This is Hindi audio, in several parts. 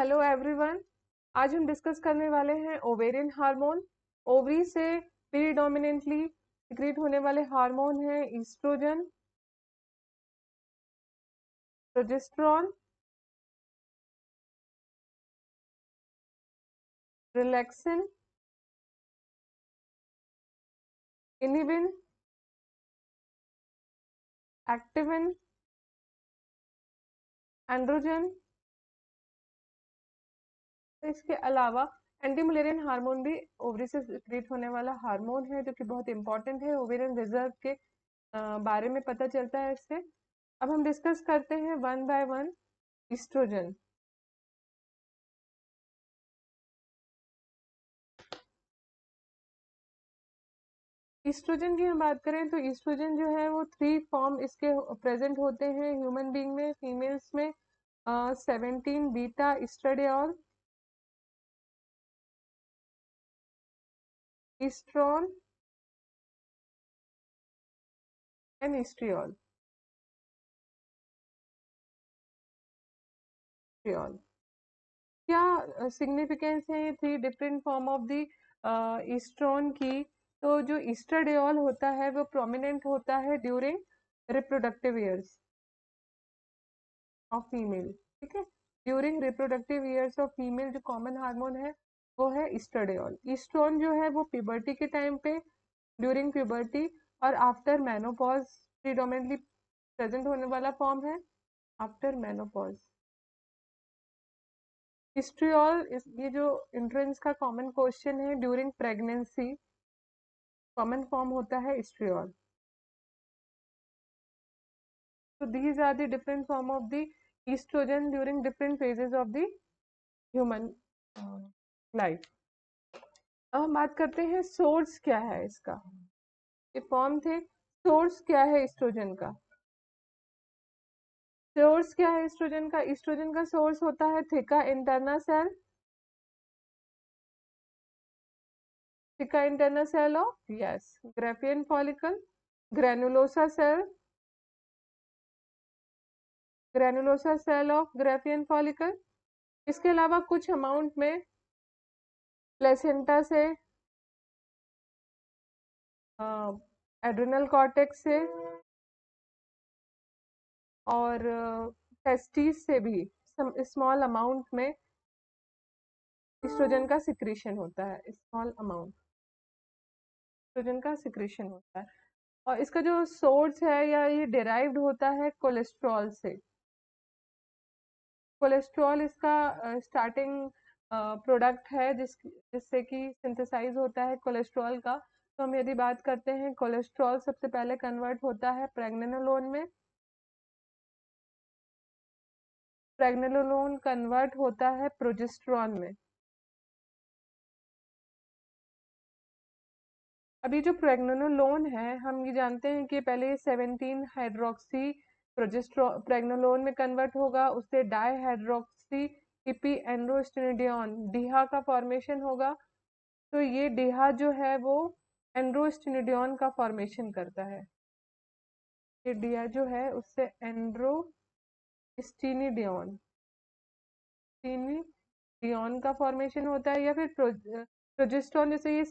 Hello everyone. आज हम डिस्कस करने वाले हैं ओवेरियन हार्मोन। ओवरी से प्रीडोमिनेंटली सिक्रीट होने वाले हार्मोन हैं estrogen, progesterone, relaxin, inhibin, activin, androgen. इसके अलावा एंटी मलेरियन हार्मोन भी ओवरी से सिक्रीट होने वाला हार्मोन है, जो कि बहुत इंपॉर्टेंट है। ओवेरियन रिजर्व के बारे में पता चलता है इससे। अब हम डिस्कस करते हैं one by one. Estrogen. Estrogen की हम बात करें तो ईस्ट्रोजन जो है वो 3 फॉर्म इसके प्रेजेंट होते हैं ह्यूमन बीइंग में। फीमेल्स में 17 बीटा एस्ट्राडियोल, ईस्ट्रॉन एंड एस्ट्रियोल। क्या सिग्निफिकेंस है ये 3 डिफरेंट फॉर्म ऑफ द ईस्ट्रॉन की? तो जो ईस्ट्राडियोल होता है वो प्रोमिनेंट होता है during reproductive years of female. ठीक है, during reproductive years of female जो कॉमन हार्मोन है वो है ईस्ट्राडियोल। ईस्ट्रॉन जो है वो प्यूबर्टी के टाइम पे, ड्यूरिंग प्यूबर्टी और आफ्टर मेनोपॉज प्रीडोमिनेंटली प्रेजेंट होने वाला फॉर्म है आफ्टर मेनोपॉज। हिस्ट्रियोल ये जो एंट्रेंस का कॉमन क्वेश्चन है, ड्यूरिंग प्रेगनेंसी कॉमन फॉर्म होता है हिस्ट्रियोल। So these are the different form of the estrogen during different phases of the human life. अब हम बात करते हैं सोर्स क्या है इसका। ये फॉर्म थे, सोर्स क्या है एस्ट्रोजन का? सोर्स क्या है एस्ट्रोजन का? एस्ट्रोजन का सोर्स होता है theca interna cell, theca interna cell of yes Graafian follicle, granulosa cell, granulosa cell of Graafian follicle. इसके अलावा कुछ अमाउंट में प्लेसेंटा से, एड्रिनल कॉर्टेक्स से और टेस्टिस से भी स्मॉल अमाउंट में एस्ट्रोजन का सिक्रीशन होता है। स्मॉल अमाउंट एस्ट्रोजन का सिक्रीशन होता है और इसका जो सोर्स है या ये डिराइव्ड होता है कोलेस्ट्रॉल से। कोलेस्ट्रॉल इसका स्टार्टिंग प्रोडक्ट है जिससे कि सिंथेसाइज होता है कोलेस्ट्रॉल का। तो हम यदि बात करते हैं, कोलेस्ट्रॉल सबसे पहले कन्वर्ट होता है प्रेग्नेनोलोन में, प्रेग्नेनोलोन कन्वर्ट होता है प्रोजेस्टेरॉन में। अभी जो प्रेग्नेनोलोन है हम ये जानते हैं कि पहले 17 हाइड्रोक्सी प्रेग्नेनोलोन में कन्वर्ट होगा, उससे डाई हाइड्रोक्सी इपी एंड्रोस्टेनिडियोन डीहा का फॉर्मेशन होगा। तो ये डीहा जो है वो एंड्रोस्टेनिडियोन का फॉर्मेशन करता है। ये डीहा जो है उससे एंड्रोस्टेनिडियोन डियोन का फॉर्मेशन होता है। या फिर प्रोजेस्टेरॉन, जैसे ये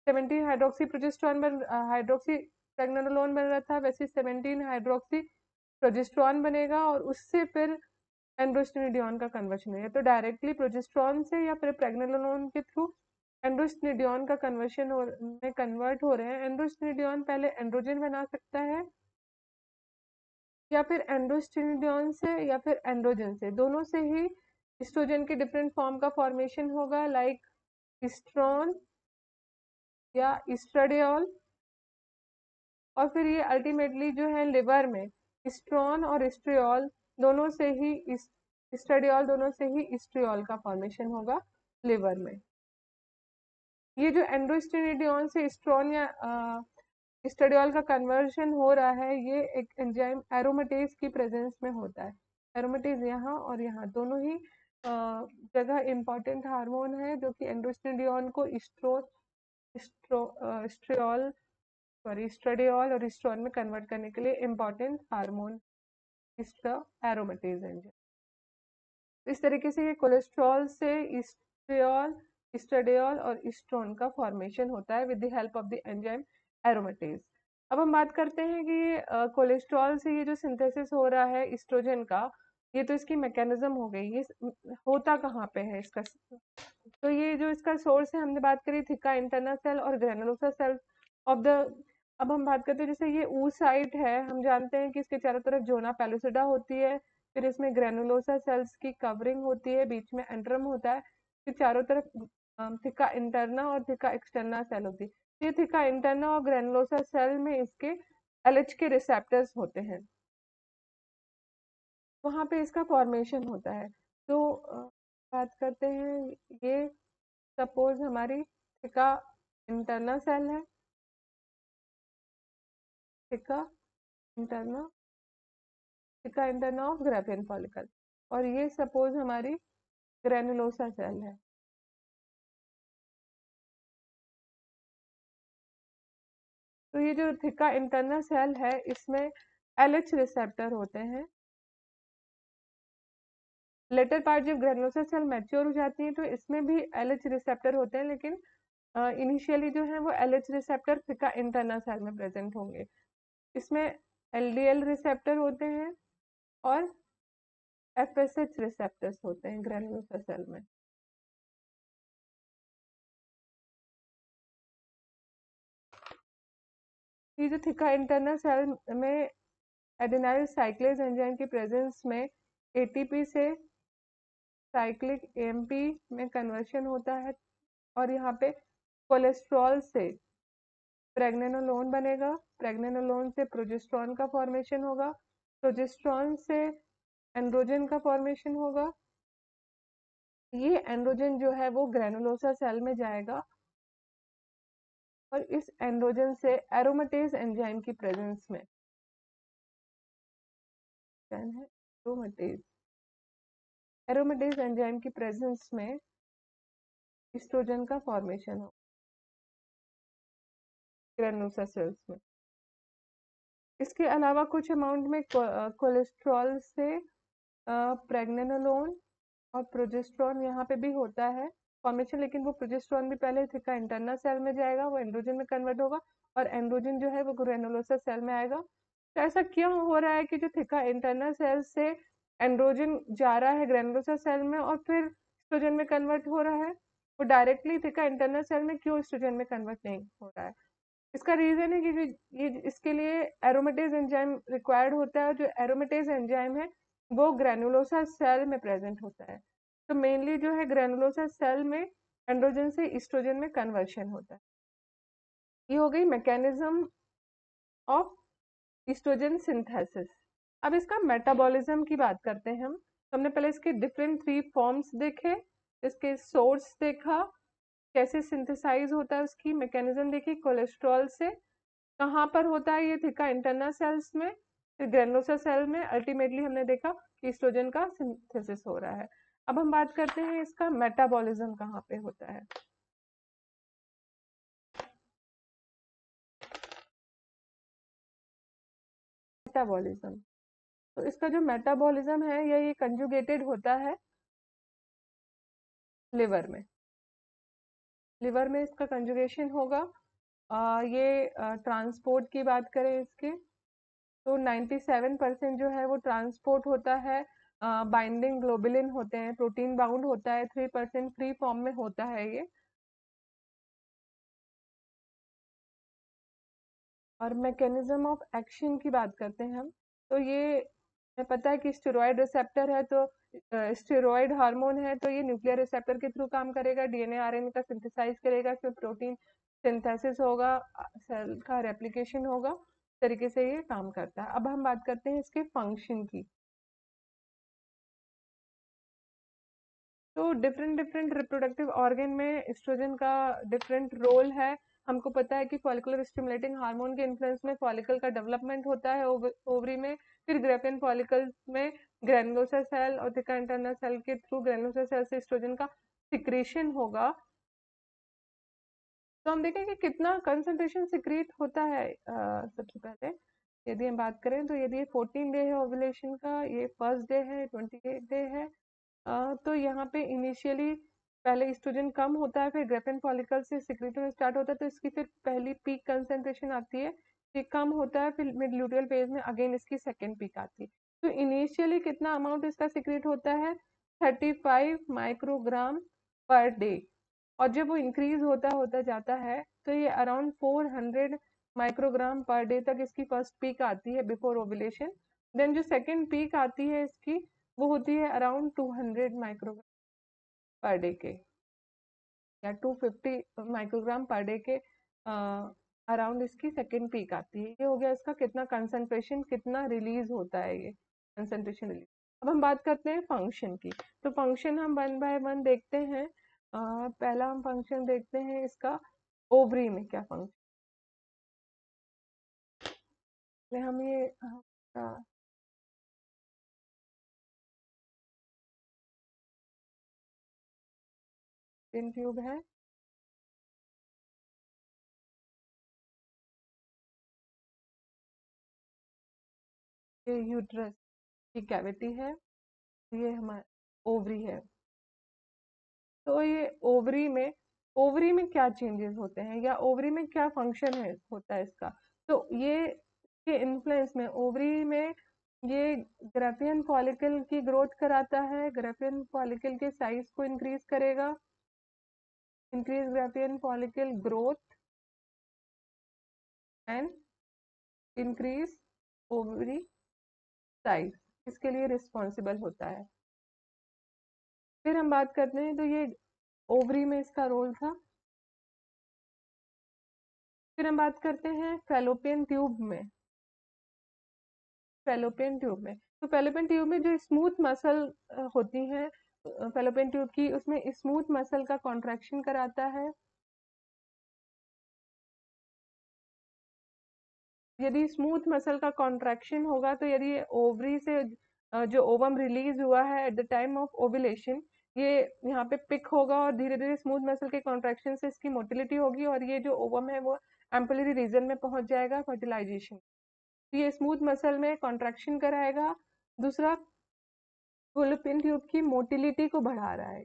17 हाइड्रोक्सी प्रोजेस्टेरॉन हाइड्रोक्सी प्रेग्नेनोलोन बन रहा था, वैसे 17 हाइड्रोक्सी प्रोजेस्टेरॉन बनेगा और उससे फिर एंड्रोस्टेनिडियोन का कन्वर्शन है। तो डायरेक्टली प्रोजेस्टेरॉन से या फिर प्रेग्नेनोलोन के थ्रू एंड्रोस्टेनिडियोन का कन्वर्शन में कन्वर्ट हो रहे हैं। एंड्रोस्टेनिडियोन पहले एंड्रोजन बना सकता है या फिर एंड्रोस्टेनिडियोन से या फिर एंड्रोजन से, दोनों से ही एस्ट्रोजन के डिफरेंट फॉर्म का फॉर्मेशन होगा, लाइक एस्ट्रॉन या एस्ट्राडियोल। और फिर ये अल्टीमेटली जो है लिवर में एस्ट्रॉन और एस्ट्रियोल दोनों से ही एस्ट्राडियोल दोनों से ही एस्ट्रियोल का फॉर्मेशन होगा लिवर में। ये जो एंड्रोस्टेनिडियोन से एस्ट्रॉन या एस्ट्राडियोल का कन्वर्शन हो रहा है, ये एक एंजाइम एरोमेटेज की प्रेजेंस में होता है। एरोमेटेज यहाँ और यहाँ दोनों ही जगह इम्पोर्टेंट हार्मोन है जो कि एंड्रोस्टेनिडियोन को एस्ट्रियोल सॉरी एस्ट्राडियोल और एस्ट्रॉन में कन्वर्ट करने के लिए इम्पोर्टेंट हार्मोन इसका एरोमेटेज एंजाइम। इस तरीके से ये कोलेस्ट्रॉल से इस्ट्रियोल, इस्ट्राडियोल और इस्ट्रोन का फॉर्मेशन होता है with the help of the enzyme aromatase. अब हम बात करते हैं कि कोलेस्ट्रॉल से ये जो सिंथेसिस हो रहा है इस्ट्रोजन का, ये तो इसकी मैकेनिज्म हो गई। ये होता कहाँ पे है इसका? तो ये जो इसका सोर्स है, हमने बात करी थिका इंटरनल सेल और ग्रेनुलोसा सेल ऑफ द। अब हम बात करते हैं जैसे ये oocyte है, हम जानते हैं कि इसके चारों तरफ जोना पेलुसिडा होती है, फिर इसमें ग्रेनुलोसा सेल्स की कवरिंग होती है, बीच में एंट्रम होता है, फिर चारों तरफ थिका इंटरना और थिका एक्सटर्ना सेल होती है। ये थिका इंटरना और ग्रेनुलोसा सेल में इसके एलएच के रिसेप्टर्स होते हैं, वहां पे इसका फॉर्मेशन होता है। तो बात करते हैं, ये सपोज हमारी थिका इंटरना सेल है, थिका इंटरना, थिका इंटरना ऑफ ग्राफियन फॉलिकल, और ये सपोज हमारी ग्रेनुलोसा सेल है। तो ये जो थिका इंटरना सेल है, इसमें एलएच रिसेप्टर होते हैं। लेटर पार्ट जब ग्रेनुलोसा सेल मैच्योर हो जाती है तो इसमें भी एलएच रिसेप्टर होते हैं, लेकिन इनिशियली जो है वो एलएच रिसेप्टर थिका इंटरना सेल में प्रेजेंट होंगे। इसमें एलडीएल रिसेप्टर होते हैं और एफएसएच रिसेप्टर्स होते हैं ग्रेनुलोसा सेल में। ये जो थिका इंटरनल सेल में एडेनाइल साइक्लेज एंजाइम की प्रेजेंस में एटीपी से साइक्लिक एएमपी में कन्वर्शन होता है, और यहाँ पे कोलेस्ट्रॉल से प्रेग्नेनोलोन बनेगा, प्रेग्नेनोलोन से प्रोजेस्टेरॉन का फॉर्मेशन होगा, प्रोजेस्टेरॉन से एंड्रोजन का फॉर्मेशन होगा। ये एंड्रोजन जो है वो ग्रेनुलोसा सेल में जाएगा, और इस एंड्रोजन से एरोमेटेज एंजाइम की प्रेजेंस में है एरोमेटेज, एरोमेटेज एंजाइम की प्रेजेंस में एस्ट्रोजन का फॉर्मेशन हो ग्रेनुलोसा सेल्स में। इसके अलावा कुछ अमाउंट में कोलेस्ट्रॉल से प्रेग्नेनोलोन और प्रोजेस्टेरॉन यहाँ पे भी होता है फॉर्मेशन, लेकिन वो प्रोजेस्टेरॉन भी पहले थिका इंटरनल सेल में जाएगा, वो एंड्रोजन में कन्वर्ट होगा, और एंड्रोजन जो है वो ग्रेनुलोसा सेल में आएगा। तो ऐसा क्यों हो रहा है कि जो थिका इंटरनल सेल से एंड्रोजन जा रहा है ग्रेनुलोसा सेल में और फिर एस्ट्रोजन में कन्वर्ट हो रहा है, वो डायरेक्टली थिका इंटरनल सेल में क्यों एस्ट्रोजन में कन्वर्ट नहीं हो रहा है? इसका रीजन है कि जो ये इसके लिए एरोमेटेज एंजाइम रिक्वायर्ड होता है, जो एरोमेटेज एंजाइम है वो ग्रेनुलोसा सेल में प्रेजेंट होता है। तो मेनली जो है ग्रेनुलोसा सेल में एंड्रोजन से एस्ट्रोजन में कन्वर्शन होता है। ये हो गई मैकेनिज्म ऑफ एस्ट्रोजन सिंथेसिस। अब इसका मेटाबॉलिज्म की बात करते हैं हम। तो हमने पहले इसके डिफरेंट 3 फॉर्म्स देखे, इसके सोर्स देखा, कैसे सिंथेसाइज होता है, उसकी मैकेनिज्म देखी, कोलेस्ट्रॉल से कहाँ पर होता है, ये थिका इंटरनल सेल्स में, फिर ग्रेनुलोसा सेल में, अल्टीमेटली हमने देखा कि एस्ट्रोजन का सिंथेसिस हो रहा है। अब हम बात करते हैं इसका मेटाबॉलिज्म कहाँ पे होता है। मेटाबॉलिज्म, तो इसका जो मेटाबॉलिज्म है ये कंजुगेटेड होता है लिवर में। लिवर में इसका कंजुगेशन होगा। ये ट्रांसपोर्ट की बात करें इसके, तो 97% जो है वो ट्रांसपोर्ट होता है, बाइंडिंग ग्लोबुलिन होते हैं, प्रोटीन बाउंड होता है, 3% फ्री फॉर्म में होता है ये। और मैकेनिज्म ऑफ एक्शन की बात करते हैं हम, तो ये हमें पता है कि स्टेरॉयड रिसेप्टर है, तो स्टेरॉयड हार्मोन है, तो ये न्यूक्लियर रिसेप्टर के थ्रू काम करेगा, डीएनए आरएनए का सिंथेसाइज करेगा, फिर प्रोटीन सिंथेसिस होगा, सेल का रेप्लिकेशन होगा, इस तरीके से ये काम करता है। अब हम बात करते हैं इसके फंक्शन की। तो डिफरेंट डिफरेंट रिप्रोडक्टिव ऑर्गन में एस्ट्रोजन का डिफरेंट रोल है। हमको पता है कि फॉलिकुलर स्टिमुलेटिंग हार्मोन के इन्फ्लुएंस में फॉलिकल का डेवलपमेंट होता है ओवरी में, फिर ग्रेफियन फॉलिकल में ग्रेनुलोसा सेल और थिका इंटरनल सेल के थ्रू ग्रेनुलोसा सेल से एस्ट्रोजन का सिक्रीशन होगा। तो हम देखें कि कितना कंसंट्रेशन सिक्रीट होता है। सबसे पहले यदि हम बात करें, तो यदि ये 14 डे है ओव्यूलेशन का, ये फर्स्ट डे है, 28 डे है, तो यहाँ पे इनिशियली पहले एस्ट्रोजन कम होता है, फिर ग्रेफिन फॉलिकल से सिक्रेट होना स्टार्ट होता है, तो इसकी फिर पहली पीक कंसेंट्रेशन आती है, फिर कम होता है, फिर मिड ल्यूटियल फेज में अगेन इसकी सेकेंड पीक आती है। तो इनिशियली कितना अमाउंट इसका सिक्रेट होता है, 35 माइक्रोग्राम पर डे, और जब वो इंक्रीज होता होता जाता है तो ये अराउंड 400 माइक्रोग्राम पर डे तक इसकी फर्स्ट पीक आती है बिफोर ओव्यूलेशन। देन जो सेकेंड पीक आती है इसकी, वो होती है अराउंड 200 माइक्रोग्राम पर डे के, या 250 माइक्रोग्राम पर डे के अराउंड इसकी सेकेंड पीक आती है। ये हो गया इसका कितना कंसंट्रेशन, कितना रिलीज होता है ये कंसंट्रेशन रिलीज। अब हम बात करते हैं फंक्शन की। तो फंक्शन हम वन बाय वन देखते हैं। पहला हम फंक्शन देखते हैं इसका, ओवरी में क्या फंक्शन। हम ये ट्यूब है, ये यूट्रस की कैविटी है, ये हमारा ओवरी है। तो ये ओवरी में क्या चेंजेस होते हैं, या ओवरी में क्या फंक्शन है होता है इसका। तो ये के इन्फ्लुएंस में ओवरी में ये ग्रेफियन फॉलिकल की ग्रोथ कराता है, ग्रेफियन फॉलिकल के साइज को इंक्रीज करेगा, increase Graafian follicle growth and increase ovary size, इसके लिए रिस्पॉन्सिबल होता है। फिर हम बात करते हैं, तो ये ओवरी में इसका रोल था। फिर हम बात करते हैं फैलोपियन ट्यूब में। फैलोपियन ट्यूब में, तो फैलोपियन ट्यूब में जो स्मूथ मसल होती हैं फैलोपियन ट्यूब की, उसमें स्मूथ मसल का कॉन्ट्रैक्शन कराता है। यदि स्मूथ मसल का कॉन्ट्रैक्शन होगा, तो यदि ओवरी से जो ओवम रिलीज हुआ है eight the time of ovulation, ये यहाँ पे पिक होगा और धीरे धीरे स्मूथ मसल के कॉन्ट्रैक्शन से इसकी मोटिलिटी होगी, और ये जो ओवम है वो एम्पलरी रीजन में पहुंच जाएगा फर्टिलाइजेशन। तो ये स्मूथ मसल में कॉन्ट्रैक्शन कराएगा। दूसरा, फैलोपियन ट्यूब की मोटिलिटी को बढ़ा रहा है,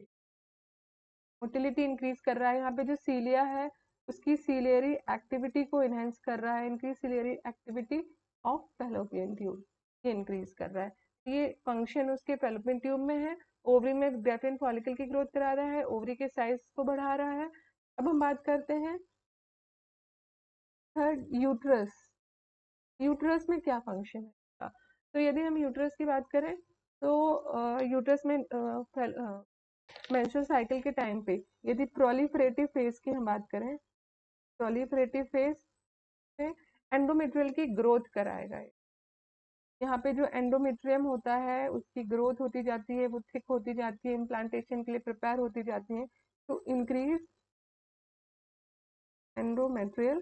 मोटिलिटी इंक्रीज कर रहा है। यहाँ पे जो सीलिया है उसकी सीलियरी एक्टिविटी को इनहेंस कर रहा है, increase ciliary activity of fallopian tube, ये इंक्रीज कर रहा है। ये फंक्शन उसके फैलोपियन ट्यूब में है। ओवरी में ग्रेफियन फॉलिकल की ग्रोथ करा रहा है, ओवरी के साइज को बढ़ा रहा है। अब हम बात करते हैं थर्ड, यूट्रस। यूट्रस में क्या फंक्शन है इसका। तो यदि हम यूट्रस की बात करें, तो यूट्रस में मेंस्ट्रुअल साइकिल के टाइम पे, यदि प्रोलिफरेटिव फेज की हम बात करें, प्रोलिफरेटिव फेज में एंडोमेट्रियल की ग्रोथ कराएगा। यहाँ पे जो एंडोमेट्रियम होता है उसकी ग्रोथ होती जाती है, वो थिक होती जाती है, इम्प्लांटेशन के लिए प्रिपेयर होती जाती है। तो इंक्रीज एंडोमेट्रियल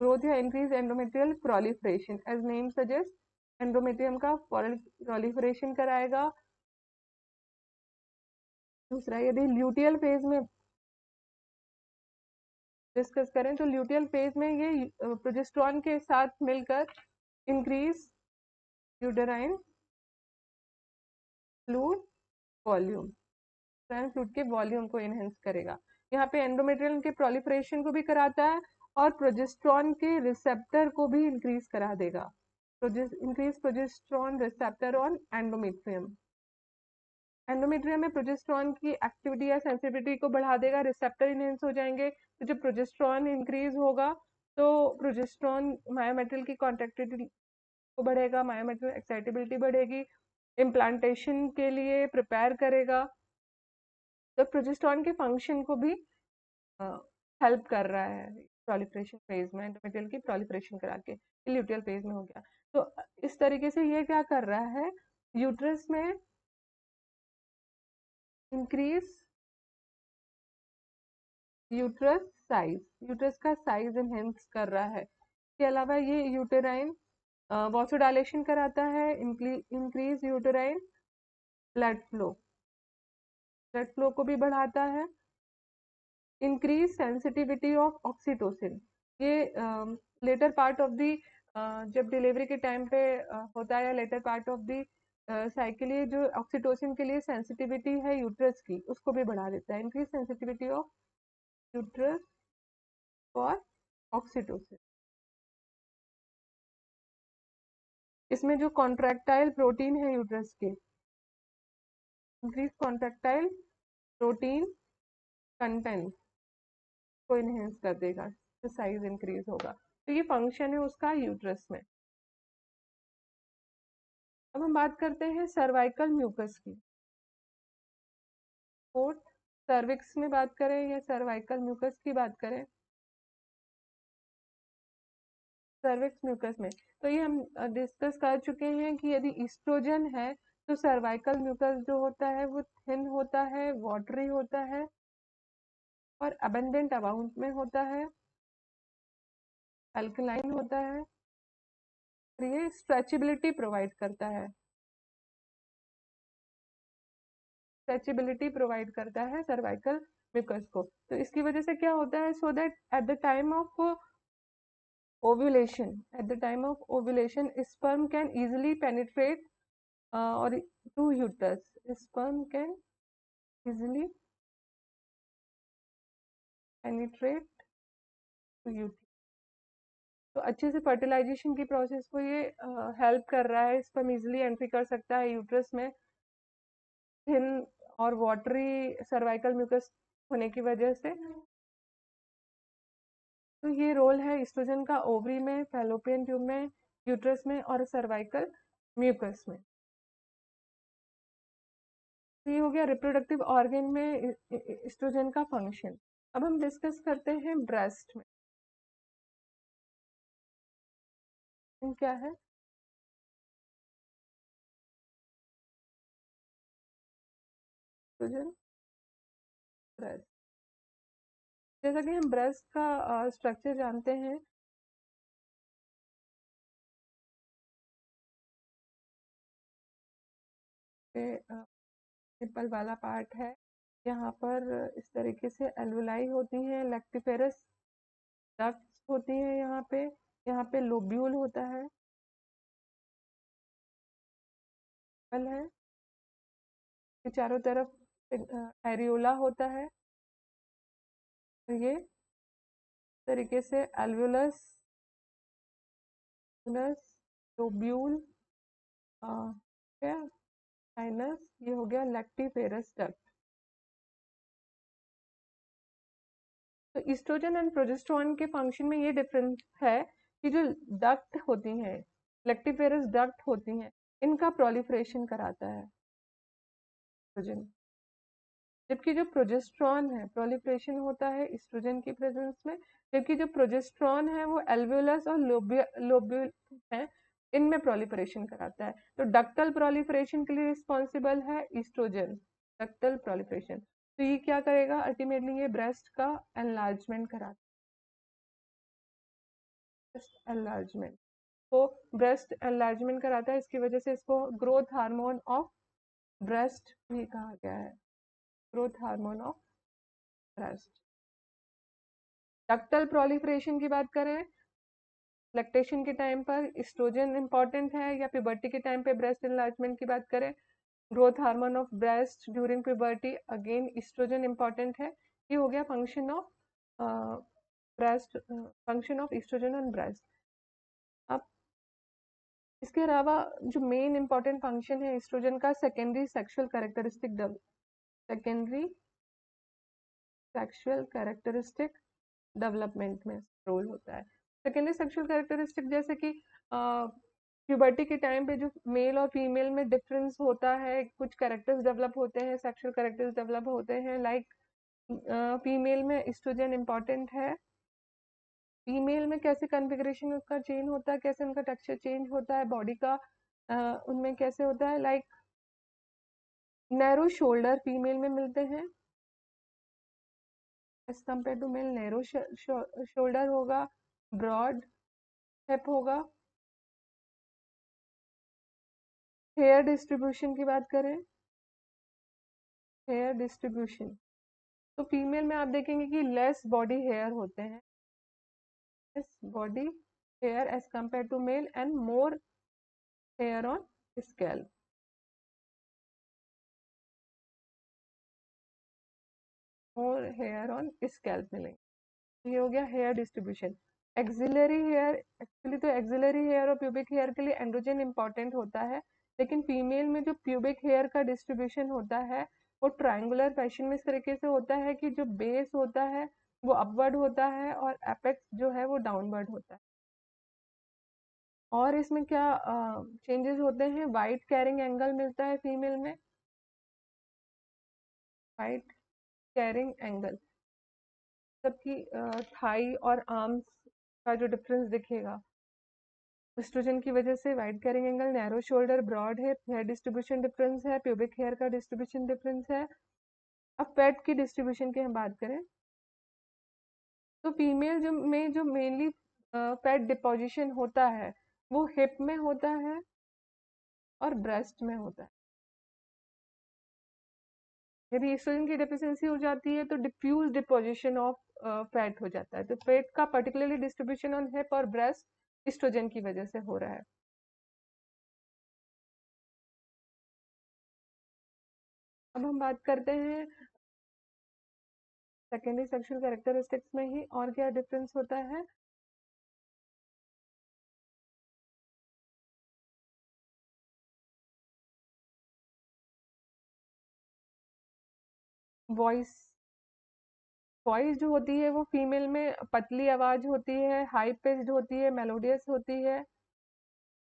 ग्रोथ या increase endometrial proliferation, as name suggest endometrium का प्रोलिफरेशन कराएगा। दूसरा, यदि ल्यूटियल फेज में डिस्कस करें, तो ल्यूटियल फेज में ये प्रोजेस्टेरॉन के साथ मिलकर increase uterine fluid volume, uterine fluid के वॉल्यूम को एनहेंस करेगा। यहाँ पे एंडोमेट्रियल के प्रोलिफरेशन को भी कराता है, और प्रोजेस्टेरॉन के रिसेप्टर को भी इंक्रीज करा देगा। Increase progesterone receptor on endometrium, endometrium में प्रोजेस्टेरॉन की एक्टिविटी या सेंसिटिविटी को बढ़ा देगा, रिसेप्टर इनहेंस हो जाएंगे। तो जब प्रोजेस्टेरॉन इंक्रीज होगा, तो प्रोजेस्टेरॉन मायोमेट्रियल की कॉन्ट्रैक्टिलिटी को बढ़ेगा, मायोमेट्रियल एक्साइटेबिलिटी बढ़ेगी, इम्प्लांटेशन के लिए प्रिपेयर करेगा। तो प्रोजेस्टेरॉन के फंक्शन को भी हेल्प कर रहा है प्रोलिफरेशन फेज में, एंडोमेट्रियल की प्रोलिफरेशन करा के ल्यूटियल फेज में हो गया। तो इस तरीके से ये क्या कर रहा है, यूट्रस में इंक्रीज यूट्रस साइज, यूट्रस का साइज एनहेंस कर रहा है। इसके अलावा ये यूटेराइन वासोडाइलेशन कराता है, इंक्रीज यूटेराइन ब्लड फ्लो को भी बढ़ाता है, इंक्रीज सेंसिटिविटी ऑफ ऑक्सीटोसिन। ये लेटर पार्ट ऑफ दी जब डिलीवरी के टाइम पे होता है, या later part of the cycle ये जो ऑक्सीटोसिन के लिए सेंसिटिविटी है यूट्रस की उसको भी बढ़ा देता है, increase sensitivity of uterus for oxytocin. इसमें जो कॉन्ट्रैक्टाइल प्रोटीन है यूट्रस के, इंक्रीज कॉन्ट्रैक्टाइल प्रोटीन कंटेंट को इनहेंस कर देगा, तो साइज इंक्रीज होगा। तो ये फंक्शन है उसका यूट्रस में। अब हम बात करते हैं सर्वाइकल म्यूकस की। फोर्थ, सर्विक्स में बात करें या सर्वाइकल म्यूकस की बात करें, सर्विक्स म्यूकस में तो ये हम डिस्कस कर चुके हैं कि यदि ईस्ट्रोजन है तो सर्वाइकल म्यूकस जो होता है वो थिन होता है, वाटरी होता है और अबंडेंट अमाउंट में होता है, अल्कलाइन होता है, और ये स्ट्रेचेबिलिटी प्रोवाइड करता है, स्ट्रेचेबिलिटी प्रोवाइड करता है सर्वाइकल म्यूकस को। तो इसकी वजह से क्या होता है, so that at the time of ovulation, at the time of ovulation sperm can easily penetrate or to uterus, sperm can easily penetrate to uterus। तो अच्छे से फर्टिलाइजेशन की प्रोसेस को ये हेल्प कर रहा है, स्पर्म इजिली एंट्री कर सकता है यूट्रस में, थिन और वाटरी सर्वाइकल म्यूकस होने की वजह से। तो ये रोल है ईस्ट्रोजन का ओवरी में, फैलोपियन ट्यूब में, यूट्रस में और सर्वाइकल म्यूकस में। तो ये हो गया रिप्रोडक्टिव ऑर्गन में ईस्ट्रोजन का फंक्शन। अब हम डिस्कस करते हैं ब्रेस्ट में क्या है। ईस्ट्रोजन ब्रेस्ट, जैसा कि हम ब्रेस्ट का स्ट्रक्चर जानते हैं, निप्पल वाला पार्ट है, यहाँ पर इस तरीके से एल्वुलाई होती हैं, लैक्टिफेरस डक्ट्स होती हैं यहाँ पे लोब्यूल होता है, है कि चारों तरफ एरियोला होता है। तो ये तरीके से एल्वुलस, लोब्यूल, साइनस, ये हो गया लैक्टिफेरस डक्ट। तो ईस्ट्रोजन एंड प्रोजेस्टेरोन के फंक्शन में ये डिफरेंस है कि जो डक्ट होती हैं, लैक्टिफेरस डक्ट होती हैं, इनका प्रोलिफरेशन कराता है ईस्ट्रोजन, जबकि जो प्रोजेस्टेरोन है प्रोलिफरेशन होता है ईस्ट्रोजन की प्रेजेंस में, जबकि जो प्रोजेस्टेरोन है वो एल्वियोलस और लोब्यूल है, इनमें प्रोलिफरेशन कराता है। तो डक्टल प्रोलिफरेशन के लिए रिस्पॉन्सिबल है ईस्ट्रोजन, डक्टल प्रोलिफरेशन। तो ये क्या करेगा, अल्टीमेटली ये ब्रेस्ट का एनलार्जमेंट कराता है, एनलार्जमेंट, तो ब्रेस्ट एनलार्जमेंट कराता है, इसकी वजह से इसको ग्रोथ हार्मोन ऑफ ब्रेस्ट भी कहा गया है, growth hormone of breast. Ductal proliferation की बात करें, लैक्टेशन के टाइम पर एस्ट्रोजन इंपॉर्टेंट है, या प्यूबर्टी के टाइम पे ब्रेस्ट एनलार्जमेंट की बात करें, growth hormone of breast during puberty, again estrogen important है। ये हो गया function of breast, function of estrogen on breast. अब इसके अलावा जो मेन इंपॉर्टेंट फंक्शन है एस्ट्रोजन का, secondary sexual characteristic, secondary sexual characteristic development में रोल होता है। सेकेंडरी सेक्सुअल कैरेक्टरिस्टिक जैसे कि प्यूबर्टी के टाइम पे जो मेल और फीमेल में डिफरेंस होता है, कुछ कैरेक्टर्स डेवलप होते हैं, सेक्सुअल कैरेक्टर्स डेवलप होते हैं, लाइक फीमेल में एस्ट्रोजन इंपॉर्टेंट है, फीमेल में कैसे कॉन्फ़िगरेशन उसका चेंज होता है, कैसे उनका टेक्सचर चेंज होता है बॉडी का, उनमें कैसे होता है, लाइक नैरो शोल्डर फीमेल में मिलते हैं as compare to male, narrow shoulder होगा, ब्रॉड हिप होगा। हेयर डिस्ट्रीब्यूशन की बात करें, हेयर डिस्ट्रीब्यूशन, तो फीमेल में आप देखेंगे कि लेस बॉडी हेयर होते हैं, less body hair as compare to male, and more hair on scalp. More hair on scalp मिलेंगे। ये हो गया hair distribution. Axillary hair, actually तो एक्सिलरी हेयर और प्यूबिक हेयर के लिए एंड्रोजन इंपॉर्टेंट होता है, लेकिन फीमेल में जो प्यूबिक हेयर का डिस्ट्रीब्यूशन होता है वो ट्रायंगुलर फैशन में इस तरीके से होता है कि जो बेस होता है वो अपवर्ड होता है और एपेक्स जो है वो डाउनवर्ड होता है। और इसमें क्या चेंजेस होते हैं, वाइट कैरिंग एंगल मिलता है फीमेल में, वाइट कैरिंग एंगल, जबकि थाई और आर्म्स का जो डिफरेंस दिखेगा एस्ट्रोजन की वजह से wide carrying angle, narrow shoulder, broad hip, hair distribution difference है, प्यूबिक हेयर का डिस्ट्रीब्यूशन डिफरेंस है। अब फैट की डिस्ट्रीब्यूशन की हम बात करें तो फीमेल जो मेनली फैट डिपोजिशन होता है वो हिप में होता है और ब्रेस्ट में होता है। यदि एस्ट्रोजन की डेफिशिएंसी हो जाती है तो डिफ्यूज डिपोजिशन ऑफ फैट हो जाता है। तो फैट का पर्टिकुलरली डिस्ट्रीब्यूशन ऑन हिप और ब्रेस्ट एस्ट्रोजन की वजह से हो रहा है। अब हम बात करते हैं सेकेंडरी सेक्सुअल कैरेक्टरिस्टिक्स में ही और क्या डिफरेंस होता है। वॉइस, वॉइस जो होती है वो फीमेल में पतली आवाज होती है, हाई पिच्ड होती है, मेलोडियस होती है।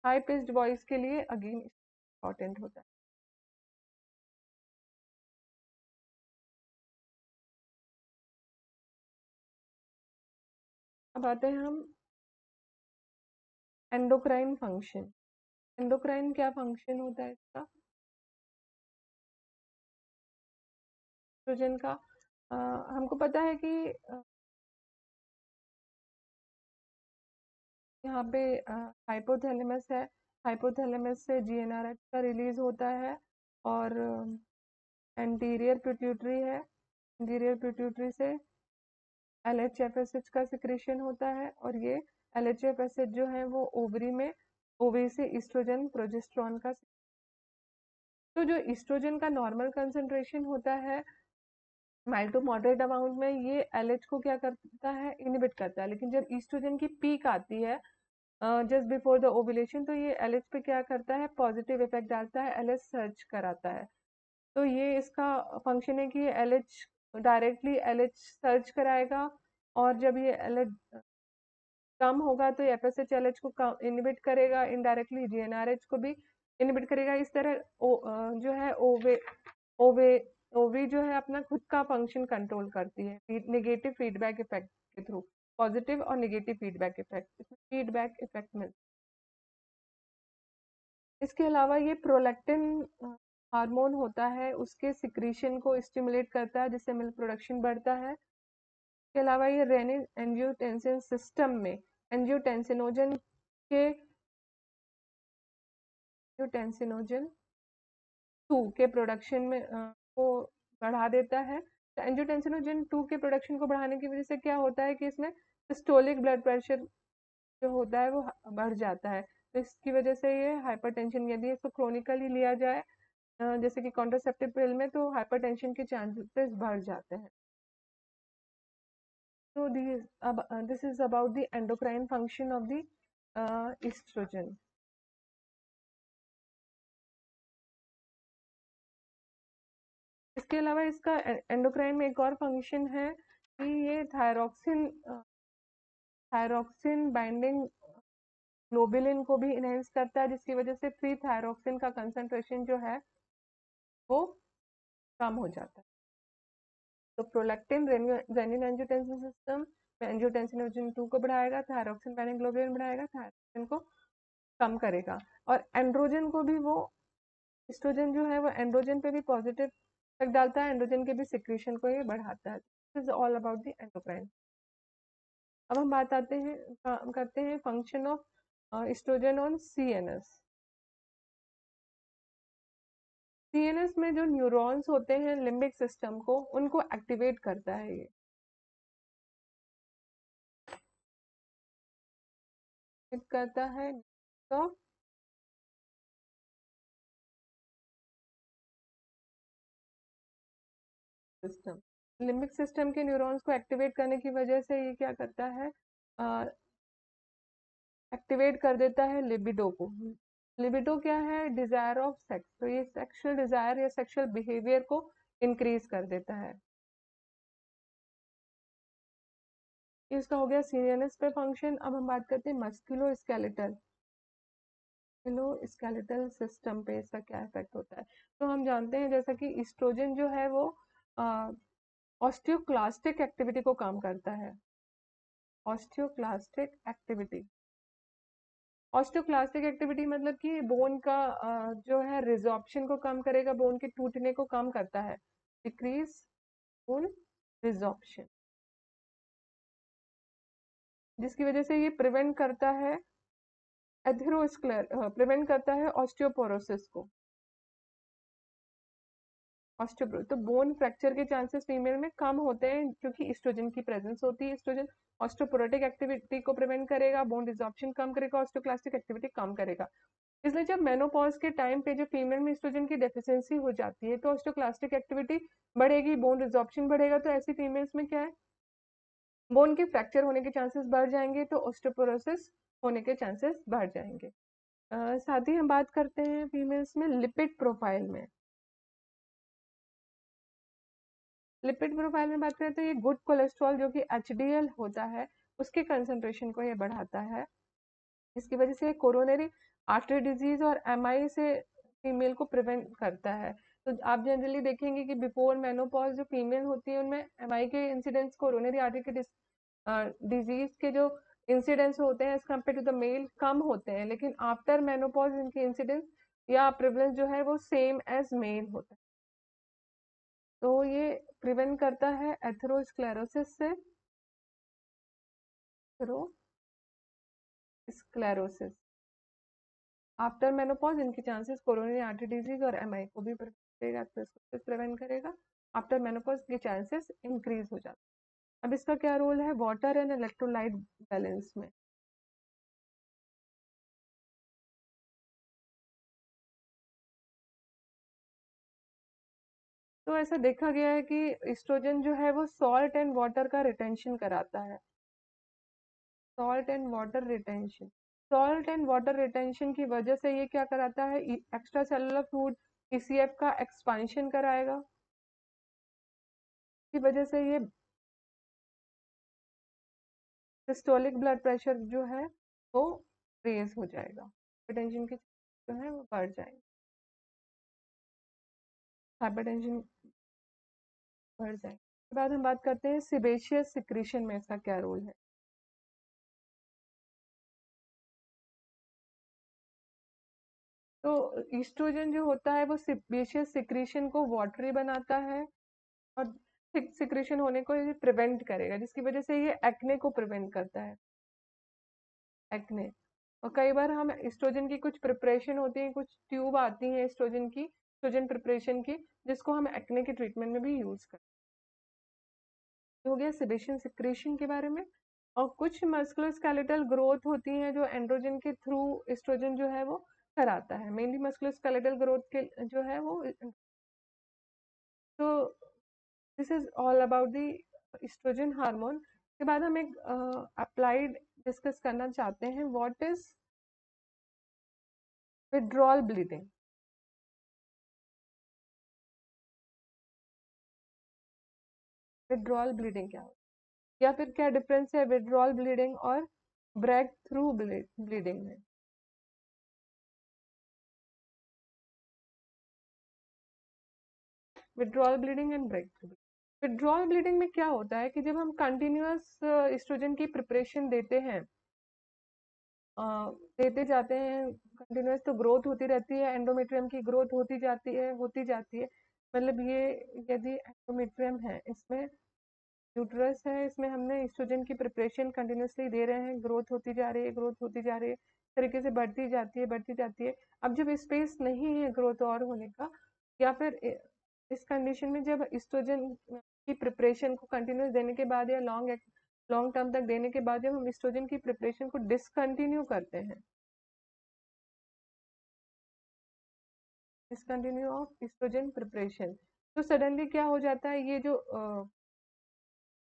हाई पिच्ड वॉइस के लिए अगेन इम्पोर्टेंट होता है। अब आते हैं हम एंडोक्राइन फंक्शन। एंडोक्राइन क्या फंक्शन होता है इसका, एस्ट्रोजन का। हमको पता है कि यहाँ पे हाइपोथैलेमस है, हाइपोथैलेमस से जीएनआरएच का रिलीज होता है और एंटीरियर पिट्यूटरी है, एंटीरियर पिट्यूटरी से एलएचएफएसएच का सिक्रेशन होता है और ये एलएचएफएसएच जो है वो ओवरी में, ओवरी से ईस्ट्रोजन प्रोजेस्टेरॉन का, तो जो ईस्ट्रोजन का नॉर्मल कंसंट्रेशन होता है माइल्ड टू मॉडरेट अमाउंट में, ये एलएच को क्या करता है, इनहिबिट करता है। लेकिन जब ईस्ट्रोजन की पीक आती है जस्ट बिफोर द ओव्यूलेशन तो ये एलएच पे क्या करता है, पॉजिटिव इफेक्ट डालता है, एलएच सर्च कराता है। तो ये इसका फंक्शन है कि ये एलएच डायरेक्टली एलएच सर्च कराएगा और जब ये एलएच कम होगा तो एफएसएच एलएच को इनहिबिट करेगा, इनडायरेक्टली जीएनआरएच को भी इनहिबिट करेगा। इस तरह जो है ओवे ओवे ओवी जो है अपना खुद का फंक्शन कंट्रोल करती है नेगेटिव फीडबैक इफेक्ट के थ्रू, पॉजिटिव और नेगेटिव फीडबैक इफेक्ट, इसमें फीडबैक इफेक्ट मिलता है। इसके अलावा ये प्रोलैक्टिन हार्मोन होता है, उसके सिक्रीशन को स्टिमुलेट करता है जिससे मिल्क प्रोडक्शन बढ़ता है। इसके अलावा ये रेनिन एंजियोटेंसिन सिस्टम में एंजियोटेंसिनोजन के एंजियोटेंसिनोजन 2 के प्रोडक्शन में को बढ़ा देता है। तो एंजियोटेंसिनोजन 2 के प्रोडक्शन को बढ़ाने की वजह से क्या होता है कि इसमें सिस्टोलिक ब्लड प्रेशर जो होता है वो बढ़ जाता है। तो इसकी वजह से ये हाइपरटेंशन, यदि इसको क्रोनिकली लिया जाए जैसे कि कॉन्ट्रासेप्टिव पिल में, तो हाइपरटेंशन के चांसेस बढ़ जाते हैं। So this is about the endocrine function of the estrogen. इसके अलावा इसका एंडोक्राइन में एक और फंक्शन है कि ये थायरॉक्सिन बाइंडिंग ग्लोबुलिन को भी इनहेंस करता है, जिसकी वजह से फ्री थायरॉक्सिन का कंसंट्रेशन जो है वो कम हो जाता है। तो प्रोलैक्टिन रेनिन एंजियोटेंसिन सिस्टम में एंजियोटेंसिनोजन 2 को बढ़ाएगा, थायरॉक्सिन बाइंडिंग ग्लोबुलिन बढ़ाएगा, थायरॉक्सिन को कम करेगा। और एंड्रोजन को भी वो, एस्ट्रोजन जो है वो एंड्रोजन पे भी पॉजिटिव इफेक्ट डालता है, एंड्रोजन के भी सिक्रीशन को ये बढ़ाता है। This is all about the endocrine. अब हम बात आते हैं करते हैं function of estrogen on CNS. CNS में जो न्यूरॉन्स होते हैं लिम्बिक सिस्टम को, उनको एक्टिवेट करता है ये करता है तो सिस्टम। लिम्बिक सिस्टम के न्यूरॉन्स को एक्टिवेट करने की वजह से ये क्या करता है, एक्टिवेट कर देता है लिबिडो को। लिबिडो क्या है, डिजायर ऑफ सेक्स, तो ये सेक्सुअल डिजायर या सेक्सुअल बिहेवियर को इंक्रीज कर देता है। इसका हो गया सीनियरनेस पे फंक्शन। अब हम बात करते हैं मस्कुलो स्केलेटल सिस्टम पे इसका क्या इफेक्ट होता है। तो हम जानते हैं जैसा कि इस्ट्रोजन जो है वो ऑस्टियोक्लास्टिक एक्टिविटी को काम करता है। ऑस्टियोक्लास्टिक एक्टिविटी, ऑस्टियोक्लास्टिक एक्टिविटी मतलब कि बोन का जो है रिजॉर्प्शन को कम करेगा, बोन के टूटने को कम करता है, डिक्रीज बोन रिजॉर्प्शन, जिसकी वजह से ये प्रिवेंट करता है प्रिवेंट करता है ऑस्टियोपोरोसिस को। ऑस्टियोपोरोसिस तो बोन फ्रैक्चर के चांसेस फीमेल में कम होते हैं क्योंकि एस्ट्रोजन की प्रेजेंस होती है। एस्ट्रोजन ऑस्टियोपोरोटिक एक्टिविटी को प्रिवेंट करेगा, बोन रिजॉर्प्शन कम करेगा, ऑस्टियोक्लास्टिक एक्टिविटी कम करेगा। इसलिए जब मेनोपॉज के टाइम पे जो फीमेल में एस्ट्रोजन की डेफिशिएंसी हो जाती है तो ऑस्टियोक्लास्टिक एक्टिविटी बढ़ेगी, बोन रिजॉर्प्शन बढ़ेगा, तो ऐसी फीमेल्स में क्या है, बोन के फ्रैक्चर होने के चांसेस बढ़ जाएंगे, तो ऑस्टियोपोरोसिस होने के चांसेस बढ़ जाएंगे। साथ ही हम बात करते हैं फीमेल्स में लिपिड प्रोफाइल में। लिपिड प्रोफाइल में बात करें तो ये गुड कोलेस्ट्रॉल जो कि एचडीएल होता है उसके कंसंट्रेशन को ये बढ़ाता है, इसकी वजह से कोरोनरी आर्टरी डिजीज और एमआई से फीमेल को प्रिवेंट करता है। तो आप जनरली देखेंगे कि बिफोर मेनोपॉज जो फीमेल होती है उनमें एमआई के इंसिडेंट्स, कोरोनरी आर्टरी के डिजीज के जो इंसिडेंट्स होते हैं as compare to the male कम होते हैं, लेकिन आफ्टर मेनोपॉज इनके इंसिडेंस या प्रिवलेंस जो है वो सेम एज मेल होता है। तो ये प्रिवेंट करता है एथेरोस्क्लेरोसिस से, एथेरोस्क्लेरोसिस। आफ्टर मेनोपॉज इनकी चांसेस कोरोनरी आर्टरी डिजीज और एमआई को भी प्रिवेंट करेगा। आफ्टर मेनोपॉज के चांसेस इंक्रीज हो जाते हैं। अब इसका क्या रोल है वाटर एंड इलेक्ट्रोलाइट बैलेंस में। तो ऐसा देखा गया है कि एस्ट्रोजन जो है वो सॉल्ट एंड वाटर का रिटेंशन कराता है, salt and water retention. Salt and water retention की वजह से ये क्या कराता है, एक्स्ट्रा सेलुलर फ्लूइड ईसीएफ का एक्सपांशन कराएगा, की वजह से ये सिस्टोलिक ब्लड प्रेशर जो है वो रेज हो जाएगा, हाइपरटेंशन के जो है वो बढ़ जाएंगे, हाइपरटेंशन बढ़ जाएगी। उसके बाद हम बात करते हैं सिबेशियस सिक्रीशन में इसका क्या रोल है। तो ईस्ट्रोजन जो होता है वो सिबेशियस सिक्रीशन को वाटरी बनाता है और सिक्रीशन होने को ये प्रिवेंट करेगा, जिसकी वजह से ये एक्ने को प्रिवेंट करता है, एक्ने। और कई बार हम एस्ट्रोजन की कुछ प्रिपरेशन होती है, कुछ ट्यूब आती है एस्ट्रोजन की, एस्ट्रोजन प्रिपरेशन की, जिसको हम एक्ने के ट्रीटमेंट में भी यूज करते हैं। हो गया सेबेशियन सिक्रेशन के बारे में। और कुछ मस्कुलोस्केलेटल ग्रोथ होती है जो एंड्रोजन के थ्रू एस्ट्रोजन जो है वो कराता है, मेनली मस्कुलोस्केलेटल ग्रोथ के जो है वो। तो this is all about the estrogen hormone. के बाद हम एक अप्लाइड डिस्कस करना चाहते हैं, what is withdrawal bleeding. Withdrawal bleeding क्या होती है, या फिर क्या डिफरेंस है विड्रॉल ब्लीडिंग और ब्रेक थ्रू ब्लीडिंग में। Withdrawal bleeding and breakthrough. Withdrawal bleeding में क्या होता है कि जब हम कंटिन्यूअस एस्ट्रोजन की प्रिपरेशन देते हैं, देते जाते हैं कंटिन्यूअस, तो ग्रोथ होती रहती है, एंडोमेट्रियम की ग्रोथ होती जाती है। मतलब ये यदि एंडोमेट्रियम है, इसमें यूट्रस है, इसमें हमने एस्ट्रोजन की प्रिपरेशन कंटिन्यूसली दे रहे हैं, ग्रोथ होती जा रही है, ग्रोथ होती जा रही है, तरीके से बढ़ती जाती है, बढ़ती जाती है। अब जब स्पेस नहीं है ग्रोथ और होने का, या फिर इस कंडीशन में जब एस्ट्रोजन की प्रिपरेशन को कंटिन्यूस देने के बाद या लॉन्ग लॉन्ग टर्म तक देने के बाद जब हम एस्ट्रोजन की प्रिपरेशन को डिसकंटिन्यू करते हैं, डिसकंटिन्यू ऑफ एस्ट्रोजन प्रिपरेशन, तो सडनली क्या हो जाता है, ये जो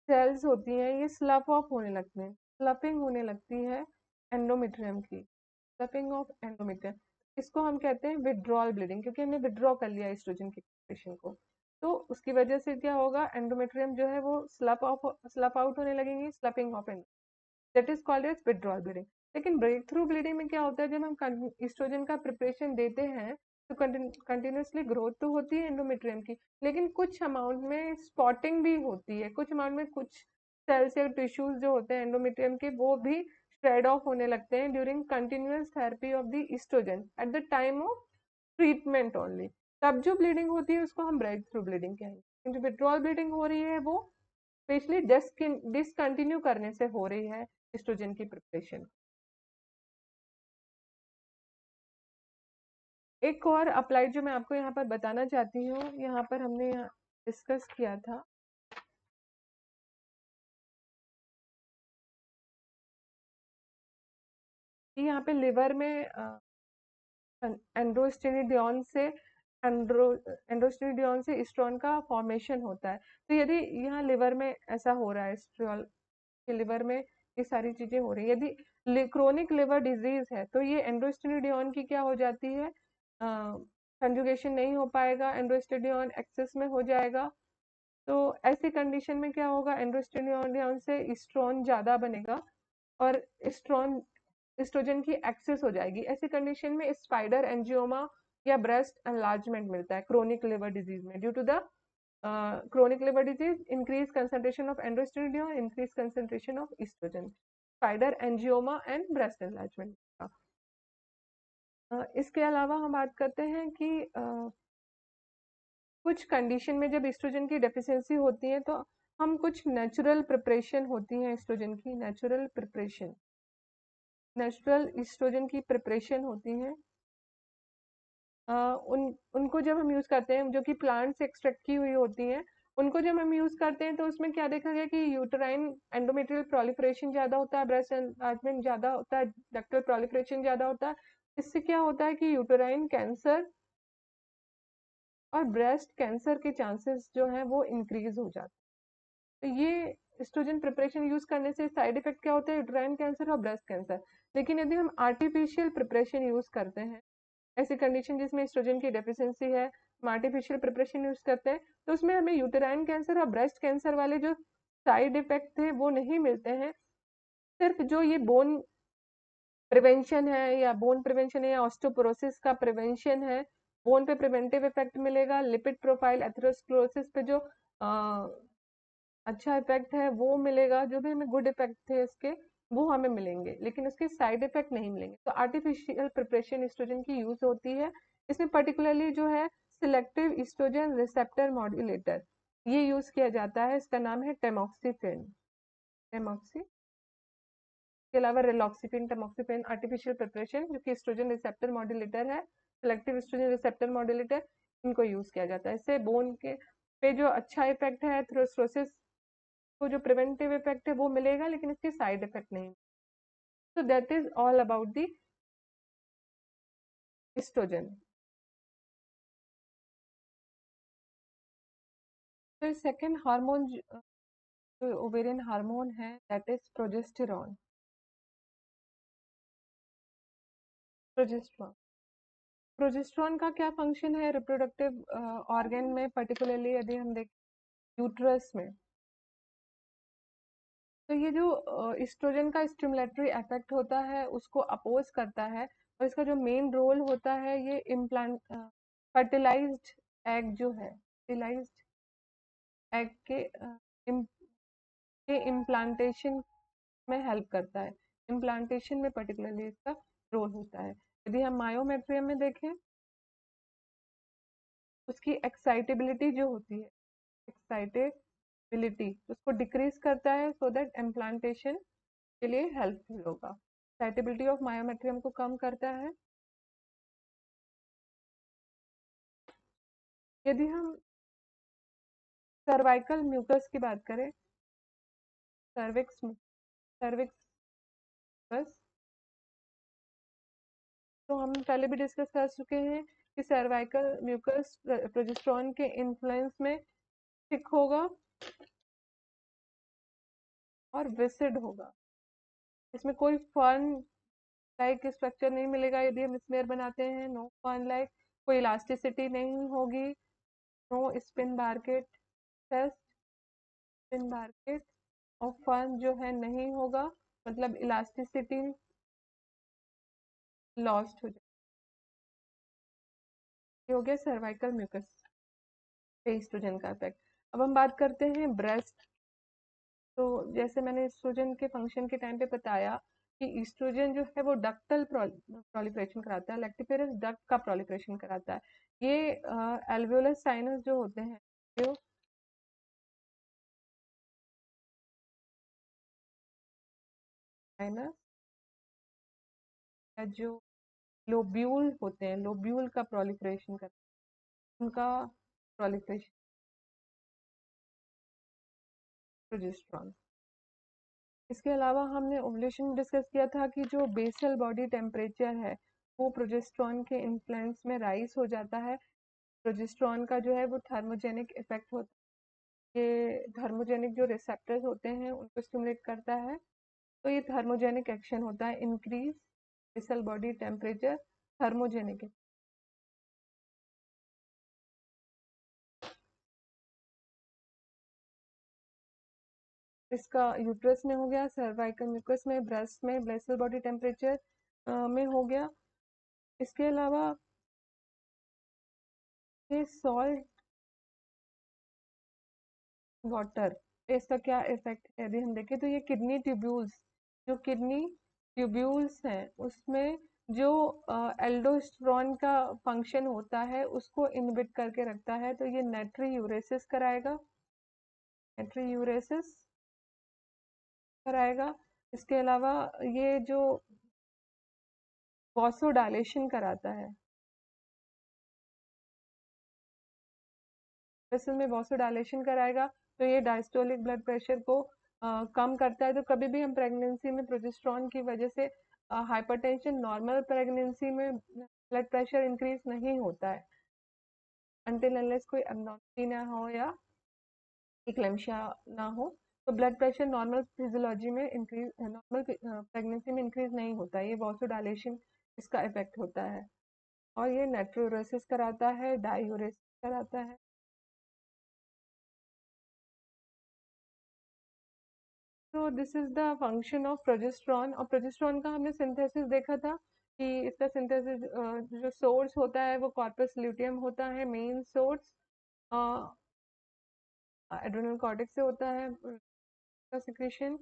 सेल्स होती हैं ये स्लफ ऑफ होने लगते हैं, स्लफिंग होने लगती है एंडोमेट्रियम की, स्लफिंग ऑफ एंडोमेट्रियम। इसको हम कहते हैं विड्रॉल ब्लीडिंग, क्योंकि हमने विड्रॉ कर लिया एस्ट्रोजन की एक्सप्रेशन को। तो उसकी वजह से क्या होगा, एंडोमेट्रियम जो है वो स्लफ आउट होने लगेंगी, sloughing off and that is called as withdrawal bleeding. लेकिन ब्रेक थ्रू ब्लीडिंग में क्या होता है, जब हम एस्ट्रोजन का प्रिपरेशन देते हैं तो कंटिन्यूसली ग्रोथ तो होती है एंडोमेट्रियम की, लेकिन कुछ अमाउंट में स्पॉटिंग भी होती है, कुछ अमाउंट में कुछ सेल्स या टिश्यूज जो होते हैं एंडोमेट्रियम के वो भी श्रेड ऑफ होने लगते हैं during continuous therapy of the estrogen at the time of treatment only. तब जो ब्लीडिंग होती है उसको हम ब्रेक थ्रू ब्लीडिंग कहेंगे। जो विड्रॉल ब्लीडिंग हो रही है वो स्पेशली डिसकंटिन्यू करने से हो रही है एस्ट्रोजन की प्रिपरेशन। एक और अप्लाइड जो मैं आपको यहाँ पर बताना चाहती हूँ, यहाँ पर हमने यहाँ डिस्कस किया था कि यहाँ पे लिवर में एंड्रोस्टेनिडियोन से एंड्रोस्टेनिडियोन से एस्ट्रॉन का फॉर्मेशन होता है। तो यदि यहाँ लिवर में ऐसा हो रहा है, एस्ट्रॉल के लिवर में ये सारी चीजें हो रही है, यदि क्रोनिक लिवर डिजीज है तो ये एंड्रोस्टेनिडियोन की क्या हो जाती है, कंजुगेशन नहीं हो पाएगा, एंड्रोस्टेनिडियोन एक्सेस में हो जाएगा। तो ऐसी कंडीशन में क्या होगा, एंड्रोस्टेनिडियोन से एस्ट्रॉन ज्यादा बनेगा और एस्ट्रॉन एस्ट्रोजन की एक्सेस हो जाएगी। ऐसी कंडीशन में स्पाइडर एंजियोमा या ब्रेस्ट एनलार्जमेंट मिलता है क्रोनिक लिवर डिजीज में, due to the chronic liver disease, increased concentration of androstenedione, increased concentration of estrogen, spider angioma and breast enlargement। इसके अलावा हम बात करते हैं कि कुछ कंडीशन में जब एस्ट्रोजन की डेफिशिएंसी होती है तो हम कुछ नेचुरल प्रिपरेशन होती है एस्ट्रोजन की, नेचुरल एस्ट्रोजन की प्रिपरेशन होती है, उनको जब हम यूज करते हैं जो कि प्लांट से एक्सट्रैक्ट की हुई होती हैं, उनको जब हम यूज करते हैं तो उसमें क्या देखा गया कि यूटेराइन एंडोमेट्रियल प्रोलिफरेशन ज्यादा होता है, ब्रेस्ट एनलार्जमेंट ज्यादा होता है, डक्टल प्रोलिफरेशन ज्यादा होता है। इससे क्या होता है कि यूटेराइन कैंसर और ब्रेस्ट कैंसर के चांसेस जो है वो इंक्रीज हो जाते हैं। तो ये एस्ट्रोजन प्रिपरेशन यूज करने से साइड इफेक्ट क्या होता है, यूटेराइन कैंसर और ब्रेस्ट कैंसर। लेकिन यदि हम आर्टिफिशियल प्रिपरेशन यूज करते हैं, ऐसी कंडीशन जिसमें एस्ट्रोजन की डेफिशिएंसी है, हम आर्टिफिशियल प्रिपरेशन यूज करते हैं, तो उसमें हमें यूटेराइन कैंसर और ब्रेस्ट कैंसर वाले जो साइड इफेक्ट थे वो नहीं मिलते हैं। सिर्फ जो ये बोन प्रिवेंशन है या बोन प्रिवेंशन है या ऑस्टियोपोरोसिस का प्रिवेंशन है, बोन पे प्रिवेंटिव इफेक्ट मिलेगा, लिपिड प्रोफाइल एथेरोस्क्लेरोसिस पे जो अच्छा इफेक्ट है वो मिलेगा, जो भी हमें गुड इफेक्ट थे इसके वो हमें मिलेंगे, लेकिन उसके साइड इफेक्ट नहीं मिलेंगे। तो आर्टिफिशियल प्रिपरेशन एस्ट्रोजन की यूज होती है, इसमें पर्टिकुलरली जो है सिलेक्टिव एस्ट्रोजन रिसेप्टर मॉड्यूलेटर ये यूज किया जाता है, इसका नाम है टेमोक्सिफेन। टेमोक्सी के अलावा रिलॉक्सिफिन, टेमोक्सिफेन आर्टिफिशियल प्रिपरेशन जो कि एस्ट्रोजन रिसेप्टर मॉड्यूलेटर है, सिलेक्टिव एस्ट्रोजन रिसेप्टर मॉड्यूलेटर, इनको यूज किया जाता है। इससे बोन के पे जो अच्छा इफेक्ट है एथेरोस्क्लेरोसिस को जो प्रिवेंटिव इफेक्ट है वो मिलेगा, लेकिन इसके साइड इफेक्ट नहीं। so that is all about the estrogen। तो सेकेंड हार्मोन जो ओवेरियन हार्मोन है that is progesterone. Progesterone progesterone का क्या फंक्शन है रिप्रोडक्टिव ऑर्गन में, पर्टिकुलरली यदि हम देखें यूट्रस में, तो ये जो एस्ट्रोजन का स्टिमुलेटरी इफेक्ट होता है उसको अपोज करता है, और इसका जो मेन रोल होता है ये इम्प्लांट फर्टिलाइज्ड एग जो है, फर्टिलाइज्ड एग के इम्प्लांटेशन में हेल्प करता है, इम्प्लांटेशन में पर्टिकुलरली इसका रोल होता है। यदि हम मायोमेट्रियम में देखें, उसकी एक्साइटेबिलिटी जो होती है, एक्साइटेबिलिटी उसको डिक्रीज करता है सो दैट इम्प्लांटेशन के लिए हेल्पफुल होगा। एक्साइटेबिलिटी ऑफ मायोमेट्रियम को कम करता है। यदि हम सर्वाइकल म्यूकस की बात करें, सर्विक्स सर्विक्स बस, तो हम पहले भी डिस्कस कर चुके हैं कि सर्वाइकल म्यूकस प्रोजेस्टेरॉन के इन्फ्लुएंस में थिक होगा, और विसिड होगा। इसमें कोई फर्न लाइक स्ट्रक्चर नहीं मिलेगा यदि हम स्मेयर बनाते हैं, नो फर्न लाइक, कोई इलास्टिसिटी नहीं होगी, नो स्पिन बार्केट टेस्ट, स्पिन बार्केट और फर्न जो है नहीं होगा, मतलब इलास्टिसिटी लॉस्ट हो जाए। ये हो गया सर्वाइकल म्यूकस पे ईस्ट्रोजन का इफेक्ट। अब हम बात करते हैं ब्रेस्ट। तो जैसे मैंने ईस्ट्रोजन के फंक्शन के टाइम पे बताया कि ईस्ट्रोजन जो है वो डक्टल प्रोलिफरेशन कराता है, लैक्टिफेरस डक्ट का प्रोलिफरेशन कराता है। ये एल्वियोलस साइनस जो होते हैं, जो साइनस या जो लोब्यूल होते हैं, लोब्यूल का प्रोलिफरेशन करता है, उनका प्रोलिफरेशन प्रोजेस्टेरॉन। इसके अलावा हमने ओवुलेशन में डिस्कस किया था कि जो बेसल बॉडी टेम्परेचर है वो प्रोजेस्टेरॉन के इन्फ्लुएंस में राइज हो जाता है। प्रोजेस्टेरॉन का जो है वो थर्मोजेनिक इफेक्ट होता है, ये थर्मोजेनिक जो रिसेप्टर्स होते हैं उनको स्टिमुलेट करता है, तो ये थर्मोजेनिक एक्शन होता है, increase basal body temperature, thermogenic. इसका यूट्रस में हो गया, सर्वाइकल म्यूकस में, ब्रेस्ट में, बेसल बॉडी टेम्परेचर में हो गया। इसके अलावा ये सॉल्ट वाटर, इसका क्या इफेक्ट है यदि हम देखें तो ये किडनी ट्यूब्यूल्स, जो किडनी ट्यूब्यूल्स हैं उसमें जो एल्डोस्टेरोन का फंक्शन होता है उसको इनहिबिट करके रखता है, तो ये नाइट्रीयूरेसिस कराएगा, नाइट्रीयूरेसिस कराएगा। इसके अलावा ये जो वासोडायलेशन कराता है, वेसल में वासोडायलेशन कराएगा, तो ये डायस्टोलिक ब्लड प्रेशर को कम करता है। तो कभी भी हम प्रेगनेंसी में प्रोजेस्टेरॉन की वजह से हाइपरटेंशन, नॉर्मल प्रेगनेंसी में ब्लड प्रेशर इंक्रीज नहीं होता है अनटिल अनलेस कोई एबनॉर्मलिटी ना हो या इक्लेम्शिया ना हो, तो ब्लड प्रेशर नॉर्मल फिजियोलॉजी में इंक्रीज, नॉर्मल प्रेगनेंसी में इंक्रीज नहीं होता है, ये वासोडायलेशन इसका इफेक्ट होता है। और ये नाइट्रोरेसिस कराता है, डायूरेसिस कराता है। तो this is the function of progesterone. और प्रोजेस्टेरॉन का हमने सिंथेसिस देखा था कि इसका सिंथेसिस जो सोर्स होता है वो कॉर्पस ल्यूटियम होता है, मेन सोर्स एड्रेनल कॉर्टेक्स से होता है का secretion,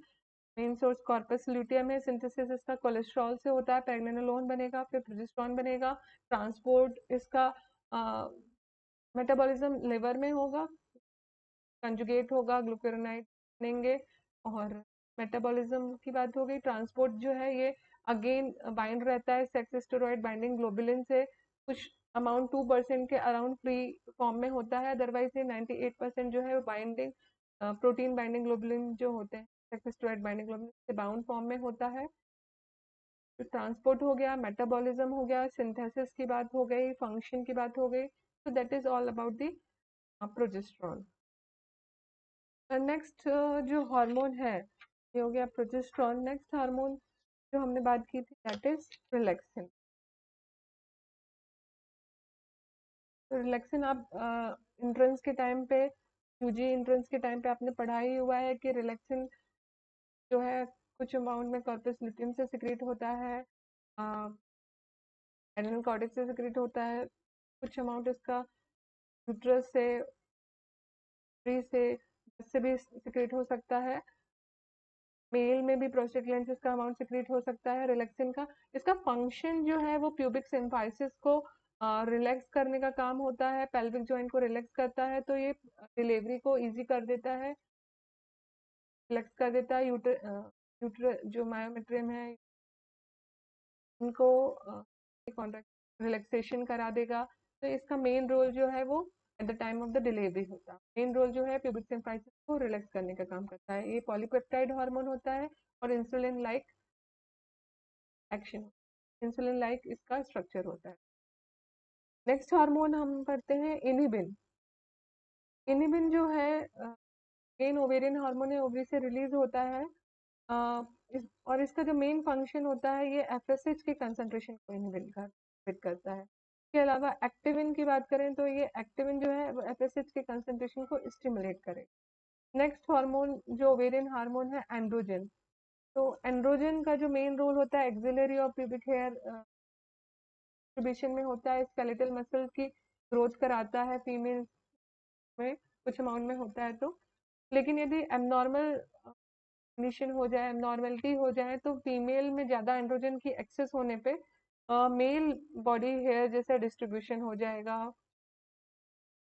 main source corpus luteum है। सिंथेसिस इसका कोलेस्ट्रॉल से होता है, प्रेग्नेनोलोन बनेगा, फिर प्रोजेस्टेरॉन बनेगा, ट्रांसपोर्ट इसका मेटाबॉलिज्म लिवर में होगा, कंजुगेट होगा, ग्लूकुरोनाइड बनेंगे। और मेटाबॉलिज्म की बात हो गई, ट्रांसपोर्ट जो है ये अगेन बाइंड रहता है सेक्स स्टेरॉइड बाइंडिंग ग्लोबुलिन से, कुछ अमाउंट 2% के अराउंड फ्री फॉर्म में होता है, अदरवाइज ये 98% जो है बाइंडिंग प्रोटीन बाइंडिंग ग्लोबुलिन जो होते हैं सेक्स स्टेरॉइड बाइंडिंग ग्लोबुलिन से बाउंड फॉर्म में होता है। तो ट्रांसपोर्ट हो गया, मेटाबॉलिज्म हो गया, सिंथेसिस की बात हो गई, फंक्शन की बात हो गई। तो that is all about the progesterone. Next जो हार्मोन है ये हो गया प्रोजेस्टेरॉन। नेक्स्ट हार्मोन जो हमने बात की थी दैट इज रिलैक्सिन। तो रिलैक्सिन आप एंट्रेंस के टाइम पे, यूजी एंट्रेंस के टाइम पे आपने पढ़ा ही हुआ है कि रिलैक्सिन जो है कुछ अमाउंट में कॉर्पस ल्यूटियम से सिक्रीट होता है, एड्रेनल कॉर्टेक्स से सिक्रीट होता है, कुछ अमाउंट इसका यूट्रस से, फ्री से भी सिक्रीट हो सकता है, मेल में भी प्रोस्टेग्लैंड्स का अमाउंट सिक्रीट हो सकता है रिलैक्सिन का। इसका फंक्शन जो है वो प्यूबिक सिम्फाइसिस को रिलैक्स करने का काम होता है, पेल्विक जॉइंट को रिलैक्स करता है, तो ये डिलीवरी को इजी कर देता है, रिलैक्स कर देता है। यूटर जो मायोमेट्रियम है इनको कॉन्ट्रैक्ट रिलैक्सेशन करा देगा। तो इसका मेन रोल जो है वो eight the time of the delivery होता है, मेन रोल जो है प्यूबिक सिम्फाइसिस को रिलैक्स करने का काम करता है। ये पॉलीपेप्टाइड हार्मोन होता है और insulin like action, insulin like इसका स्ट्रक्चर होता है। नेक्स्ट हार्मोन हम पढ़ते हैं इनिबिन। इनिबिन जो है मेन ओवेरियन हार्मोन है, ओवरी से रिलीज होता है, और इसका जो मेन फंक्शन होता है ये एफएसएच के कंसंट्रेशन को इनहिबिट करता है। इसके अलावा एक्टिविन की बात करें तो ये एक्टिविन जो है वो एफएसएच के कंसंट्रेशन को स्टिमुलेट करे। नेक्स्ट हार्मोन जो ओवेरियन हार्मोन है एंड्रोजन। तो एंड्रोजन का जो मेन रोल होता है एक्सिलरी और प्यूबिक हेयर डिस्ट्रीब्यूशन में होता है, स्केलेटल मसल की ग्रोथ कराता है फीमेल में कुछ अमाउंट में होता है तो। लेकिन यदि एबनॉर्मल कंडीशन हो जाए, एबनॉर्मेलिटी हो जाए तो फीमेल में ज़्यादा एंड्रोजन की एक्सेस होने पे मेल बॉडी हेयर जैसा डिस्ट्रीब्यूशन हो जाएगा,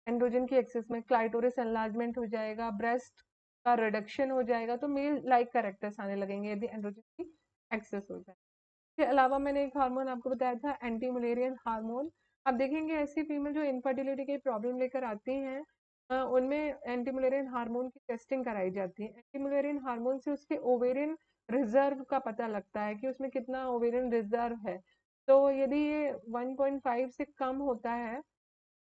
एंड्रोजन की एक्सेस में क्लाइटोरिस एनलार्जमेंट हो जाएगा, ब्रेस्ट का रिडक्शन हो जाएगा, तो मेल लाइक कैरेक्टर्स आने लगेंगे यदि एंड्रोजन की एक्सेस हो जाए। इसके अलावा मैंने एक हार्मोन आपको बताया था एंटी मलेरियन हार्मोन। आप देखेंगे ऐसी फीमेल जो इनफर्टिलिटी की प्रॉब्लम लेकर आती हैं उनमें एंटी मलेरियन हार्मोन की टेस्टिंग कराई जाती है। एंटी मलेरियन हार्मोन से उसके ओवेरियन रिजर्व का पता लगता है कि उसमें कितना ओवेरियन रिजर्व है। तो यदि ये 1.5 से कम होता है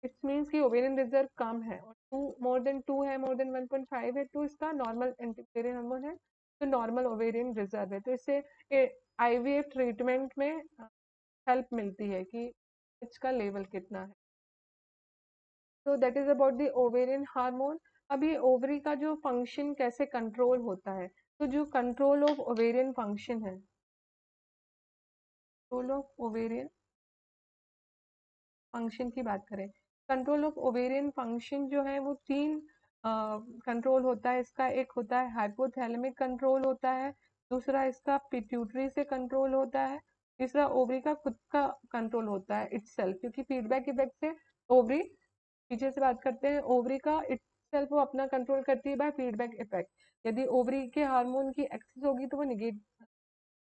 इट मीन्स कि ओवेरियन रिजर्व कम है, और टू मोर देन 2 है, मोर देन 1.5 है तो इसका नॉर्मल एंटी मलेरियन हार्मोन है, तो नॉर्मल ओवेरियन रिजर्व है। तो इससे आईवीएफ ट्रीटमेंट में हेल्प मिलती है कि इसका लेवल कितना है। तो that is about the ovarian hormone. अब ये ओवरी का जो फंक्शन कैसे कंट्रोल होता है, तो जो कंट्रोल ऑफ ओवेरियन फंक्शन है, कंट्रोल ऑफ ओवेरियन फंक्शन की बात करें, कंट्रोल ऑफ ओवेरियन फंक्शन जो है वो तीन कंट्रोल होता है इसका। एक होता है हाइपोथैलेमिक कंट्रोल होता है, दूसरा इसका पिट्यूटरी से कंट्रोल होता है, तीसरा ओवरी का खुद का कंट्रोल होता है इटसेल्फ, क्योंकि फीडबैक इफेक्ट से ओवरी, पीछे से बात करते हैं, ओवरी का इटसेल्फ वो अपना कंट्रोल करती है बाय फीडबैक इफेक्ट। यदि ओवरी के हार्मोन की एक्सेस होगी तो वो निगेट,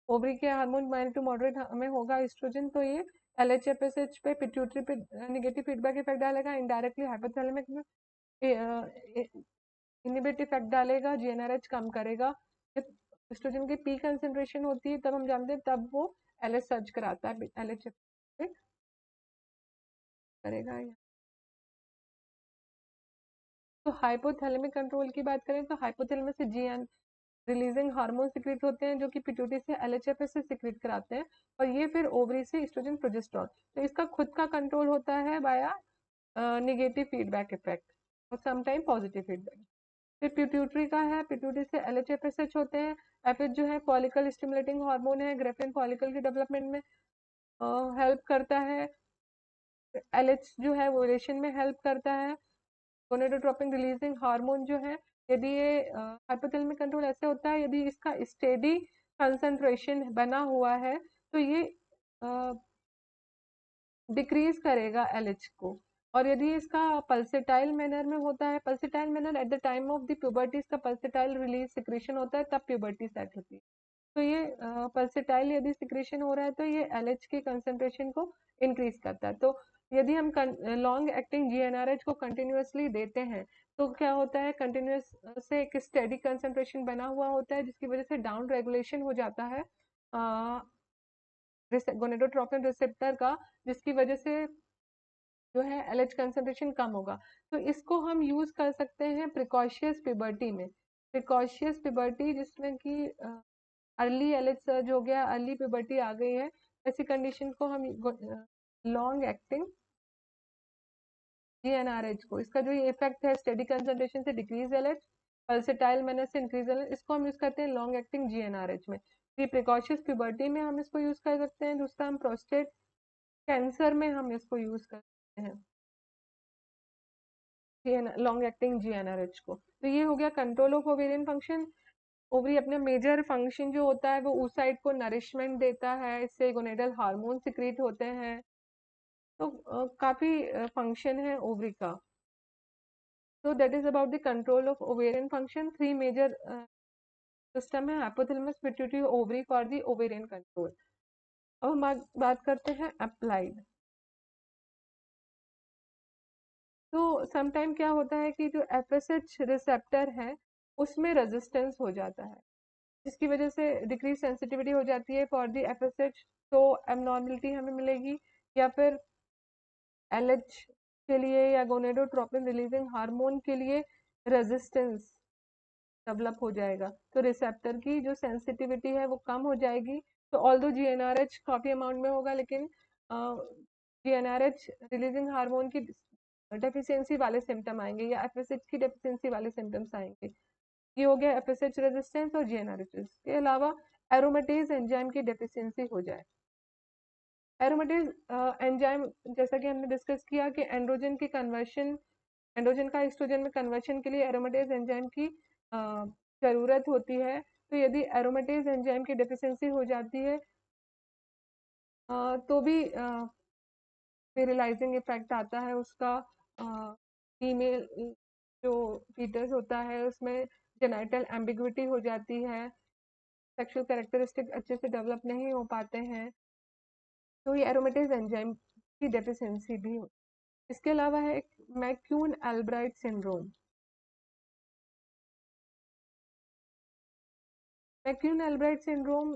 ओवरी के हार्मोन माइल्ड टू मॉडरेट में होगा एस्ट्रोजन, तो ये एलएचएफएसएच पे पिट्यूटरी पे नेगेटिव फीडबैक इफेक्ट डालेगा, इनडायरेक्टली हाइपोथैलेमिक में इनहिबिट इफेक्ट डालेगा, जीएनआरएच कम करेगा। जब एस्ट्रोजन की पी कंसेंट्रेशन होती है तब हम जानते हैं तब वो एलएच सर्च कराता है, एलएचएफ पे करेगा। तो हाइपोथैलेमिक कंट्रोल की बात करें तो हाइपोथैलेमस से जीएन रिलीजिंग हार्मोन सिक्रेट होते हैं जो कि पिट्यूटरी से एलएचएफएस से सिक्रेट कराते हैं, और ये फिर ओवरी से एस्ट्रोजन प्रोजेस्टेरोन। तो इसका खुद का कंट्रोल होता है बाया नेगेटिव फीडबैक इफेक्ट और समटाइम पॉजिटिव फीडबैक। फिर पिट्यूटरी का है, पिट्यूटरी से एलएचएफएसएच होते हैं। एफएच जो है फॉलिकल स्टिमुलेटिंग हार्मोन है, ग्रेफिन फॉलिकल के डेवलपमेंट में हेल्प करता है। एलएच जो है वो ओवेलेशन में हेल्प करता है। गोनेडोट्रोपिन रिलीजिंग हार्मोन जो है, यदि ये हाइपोथैलेमिक कंट्रोल ऐसे होता है यदि इसका स्टेडी कंसंट्रेशन बना हुआ है तो ये डिक्रीज करेगा एलएच को। और यदि इसका पल्सेटाइल मैनर में होता है, pulsatile manner eight the time of the puberty इसका पल्सेटाइल रिलीज सिक्रेशन होता है, तब प्यूबर्टी सेट होती है। तो ये पल्सेटाइल यदि सिक्रेशन हो रहा है तो ये एलएच के कंसंट्रेशन को इंक्रीज करता है। तो यदि हम लॉन्ग एक्टिंग जीएनआरएच को कंटिन्यूअसली देते हैं तो क्या होता है, कंटिन्यूअस से एक स्टेडी कंसंट्रेशन बना हुआ होता है जिसकी वजह से डाउन रेगुलेशन हो जाता है गोनेडोट्रोपिन रिसेप्टर का, जिसकी वजह से जो है एलएच कंसंट्रेशन कम होगा। तो इसको हम यूज कर सकते हैं प्रिकॉशियस प्यूबर्टी में। प्रिकॉशियस प्यूबर्टी जिसमें कि अर्ली एलएच सर्ज हो गया, अर्ली प्यूबर्टी आ गई है, ऐसी कंडीशन को हम लॉन्ग एक्टिंग जीएनआरएच को, इसका जो ये इफेक्ट है स्टेडी कंसंट्रेशन से डिक्रीज एलएच, पल्सेटाइल मैनर से इंक्रीज एलएच, इसको हम यूज करते हैं लॉन्ग एक्टिंग जीएनआरएच में। ये प्रिकॉशियस प्यूबर्टी में हम इसको यूज कर सकते हैं। दूसरा हम प्रोस्टेट कैंसर में हम इसको यूज कर सकते हैं लॉन्ग एक्टिंग जीएनआरएच को। तो ये हो गया control of ovarian function. Ovary अपने मेजर फंक्शन जो होता है वो oocyte को नरिशमेंट देता है, इससे गोनेडल हार्मोन सिक्रीट होते हैं। तो काफी फंक्शन है ओवरी का। तो that is about the control of ovarian function. Three major system है, hypothalamus pituitary ovary for the ovarian control. अब हम बात करते हैं अप्लाइड। तो समटाइम क्या होता है कि जो एफएसएच रिसेप्टर है उसमें रेजिस्टेंस हो जाता है, जिसकी वजह से डिक्रीज सेंसिटिविटी हो जाती है फॉर दी एफएसएच, तो एबनॉर्मलिटी हमें मिलेगी। या फिर एलएच के लिए या गोनेडोट्रोपिन रिलीजिंग हार्मोन के लिए रेजिस्टेंस डेवलप हो जाएगा, तो रिसेप्टर की जो सेंसिटिविटी है वो कम हो जाएगी। तो ऑल्दो जीएनआरएच काफी अमाउंट में होगा, लेकिन जीएनआरएच रिलीजिंग हार्मोन की डेफिशिएंसी वाले सिम्टम आएंगे या एफएसएच की डेफिशिएंसी वाले सिम्टम्स आएंगे। ये हो गया एफएसएच रेजिस्टेंस और जीएनआरएच के अलावा एरोमेटेज एंजाइम की डेफिशिएंसी हो जाए। एरोमेटेज एंजाइम जैसा कि हमने डिस्कस किया कि एंड्रोजन की कन्वर्शन, एंड्रोजन का एस्ट्रोजन में कन्वर्शन के लिए एरोमेटेज एंजाइम की जरूरत होती है। तो यदि एरोमेटेज एंजाइम की डेफिशिएंसी हो जाती है तो भी स्टेरिलाइजिंग इफेक्ट आता है उसका। फीमेल जो फीटस होता है उसमें जेनाइटल एम्बिग्विटी हो जाती है, सेक्सुअल कैरेक्टरिस्टिक अच्छे से डेवलप नहीं हो पाते हैं, तो ये एरोमेटेज एंजाइम की डेफिशिएंसी भी हो। इसके अलावा है मैक्यून एल्ब्राइट सिंड्रोम। मैक्यून एल्ब्राइट सिंड्रोम,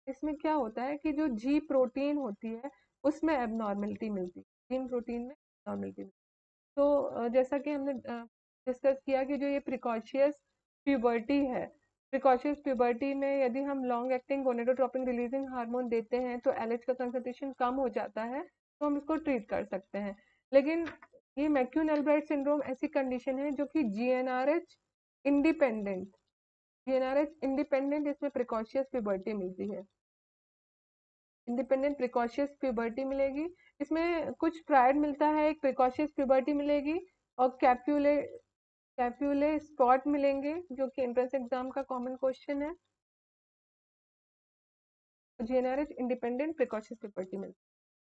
इसमें क्या होता है कि जो जी प्रोटीन होती है उसमें एबनॉर्मेलिटी मिलती है, जीन प्रोटीन में एबनॉर्मेलिटी। तो जैसा कि हमने डिस्कस किया कि जो ये प्रिकॉशियस प्यूबर्टी है, प्रिकॉशियस प्यूबर्टी में यदि हम long acting gonadotropin releasing hormone देते हैं तो एलएच का कंसंट्रेशन कम हो जाता है, तो हम इसको ट्रीट कर सकते हैं। लेकिन ये मैक्यून एल्ब्राइट सिंड्रोम ऐसी कंडीशन है जो कि जीएनआरएच इंडिपेंडेंट, जीएनआरएच इंडिपेंडेंट इसमें प्रिकॉशियस प्यूबर्टी मिलती है, इंडिपेंडेंट प्रिकॉशियस प्यूबर्टी मिलेगी। इसमें कुछ प्रायर मिलता है, एक प्रिकॉशियस प्यूबर्टी मिलेगी और कैप्यूले स्पॉट मिलेंगे जो कि एंट्रेंस एग्जाम का कॉमन क्वेश्चन है। जीएनआरएच इंडिपेंडेंट प्रिकॉशियस प्यूबर्टी मिलती है।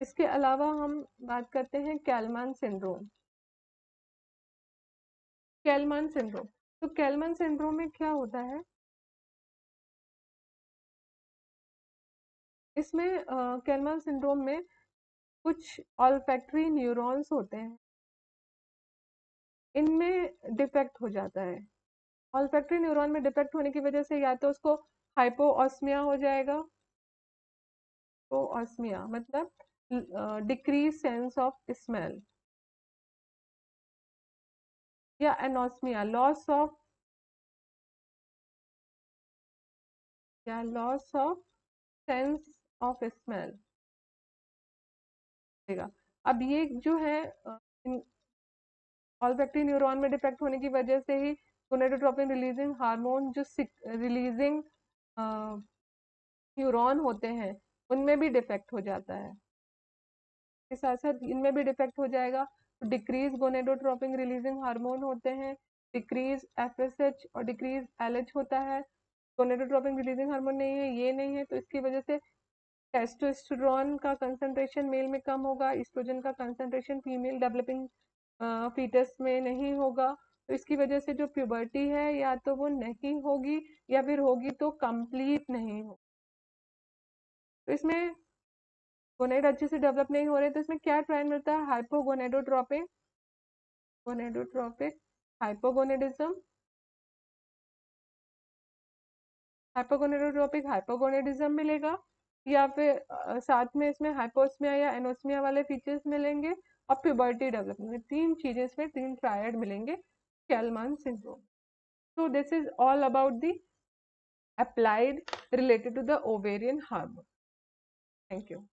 इसके अलावा हम बात करते हैं कैलमान सिंड्रोम। कैलमान सिंड्रोम, तो कैलमान सिंड्रोम में क्या होता है, इसमें कैलमान सिंड्रोम में कुछ ऑल्फैक्टरी न्यूरॉन्स होते हैं, इनमें डिफेक्ट हो जाता है। ऑल्फैक्टरी न्यूरॉन में डिफेक्ट होने की वजह से या तो उसको हाइपोऑस्मिया हो जाएगा, तो ऑस्मिया मतलब डिक्रीज सेंस ऑफ स्मेल, या anosmia loss of sense of smell. अब ये जो है ऑल्फैक्टरी न्यूरॉन में डिफेक्ट होने की वजह से ही गोनेडोट्रोपिन रिलीजिंग हार्मोन जो रिलीजिंग न्यूरॉन होते हैं उनमें भी डिफेक्ट हो जाता है, के साथ साथ इनमें भी डिफेक्ट हो जाएगा। तो डिक्रीज गोनेडोट्रोपिन रिलीजिंग हार्मोन होते हैं, डिक्रीज एफएसएच और डिक्रीज एलएच होता है। गोनेडोट्रोपिन रिलीजिंग हार्मोन नहीं है, ये नहीं है, तो इसकी वजह से टेस्टोस्टेरोन का कंसंट्रेशन मेल में कम होगा, एस्ट्रोजन का कंसंट्रेशन फीमेल डेवलपिंग फीटस में नहीं होगा। तो इसकी वजह से जो प्यूबर्टी है या तो वो नहीं होगी या फिर होगी तो कंप्लीट नहीं होगी। तो इसमें गोनेड अच्छे से डेवलप नहीं हो रहे, तो इसमें क्या ट्रायल मिलता है, हाइपोगोनेडोट्रोपिक, गोनेडोट्रोपिक हाइपोगोनेडिज्म, हाइपोगोनेडोट्रोपिक हाइपोगोनेडिज्म मिलेगा, या फिर साथ में इसमें हाइपोस्मिया या एनोस्मिया वाले फीचर्स मिलेंगे और प्यूबर्टी डेवलपमेंट, तीन चीजें इसमें, तीन ट्रायड मिलेंगे कैलमान syndrome. So this is all about the applied related to the ovarian hormone. Thank you.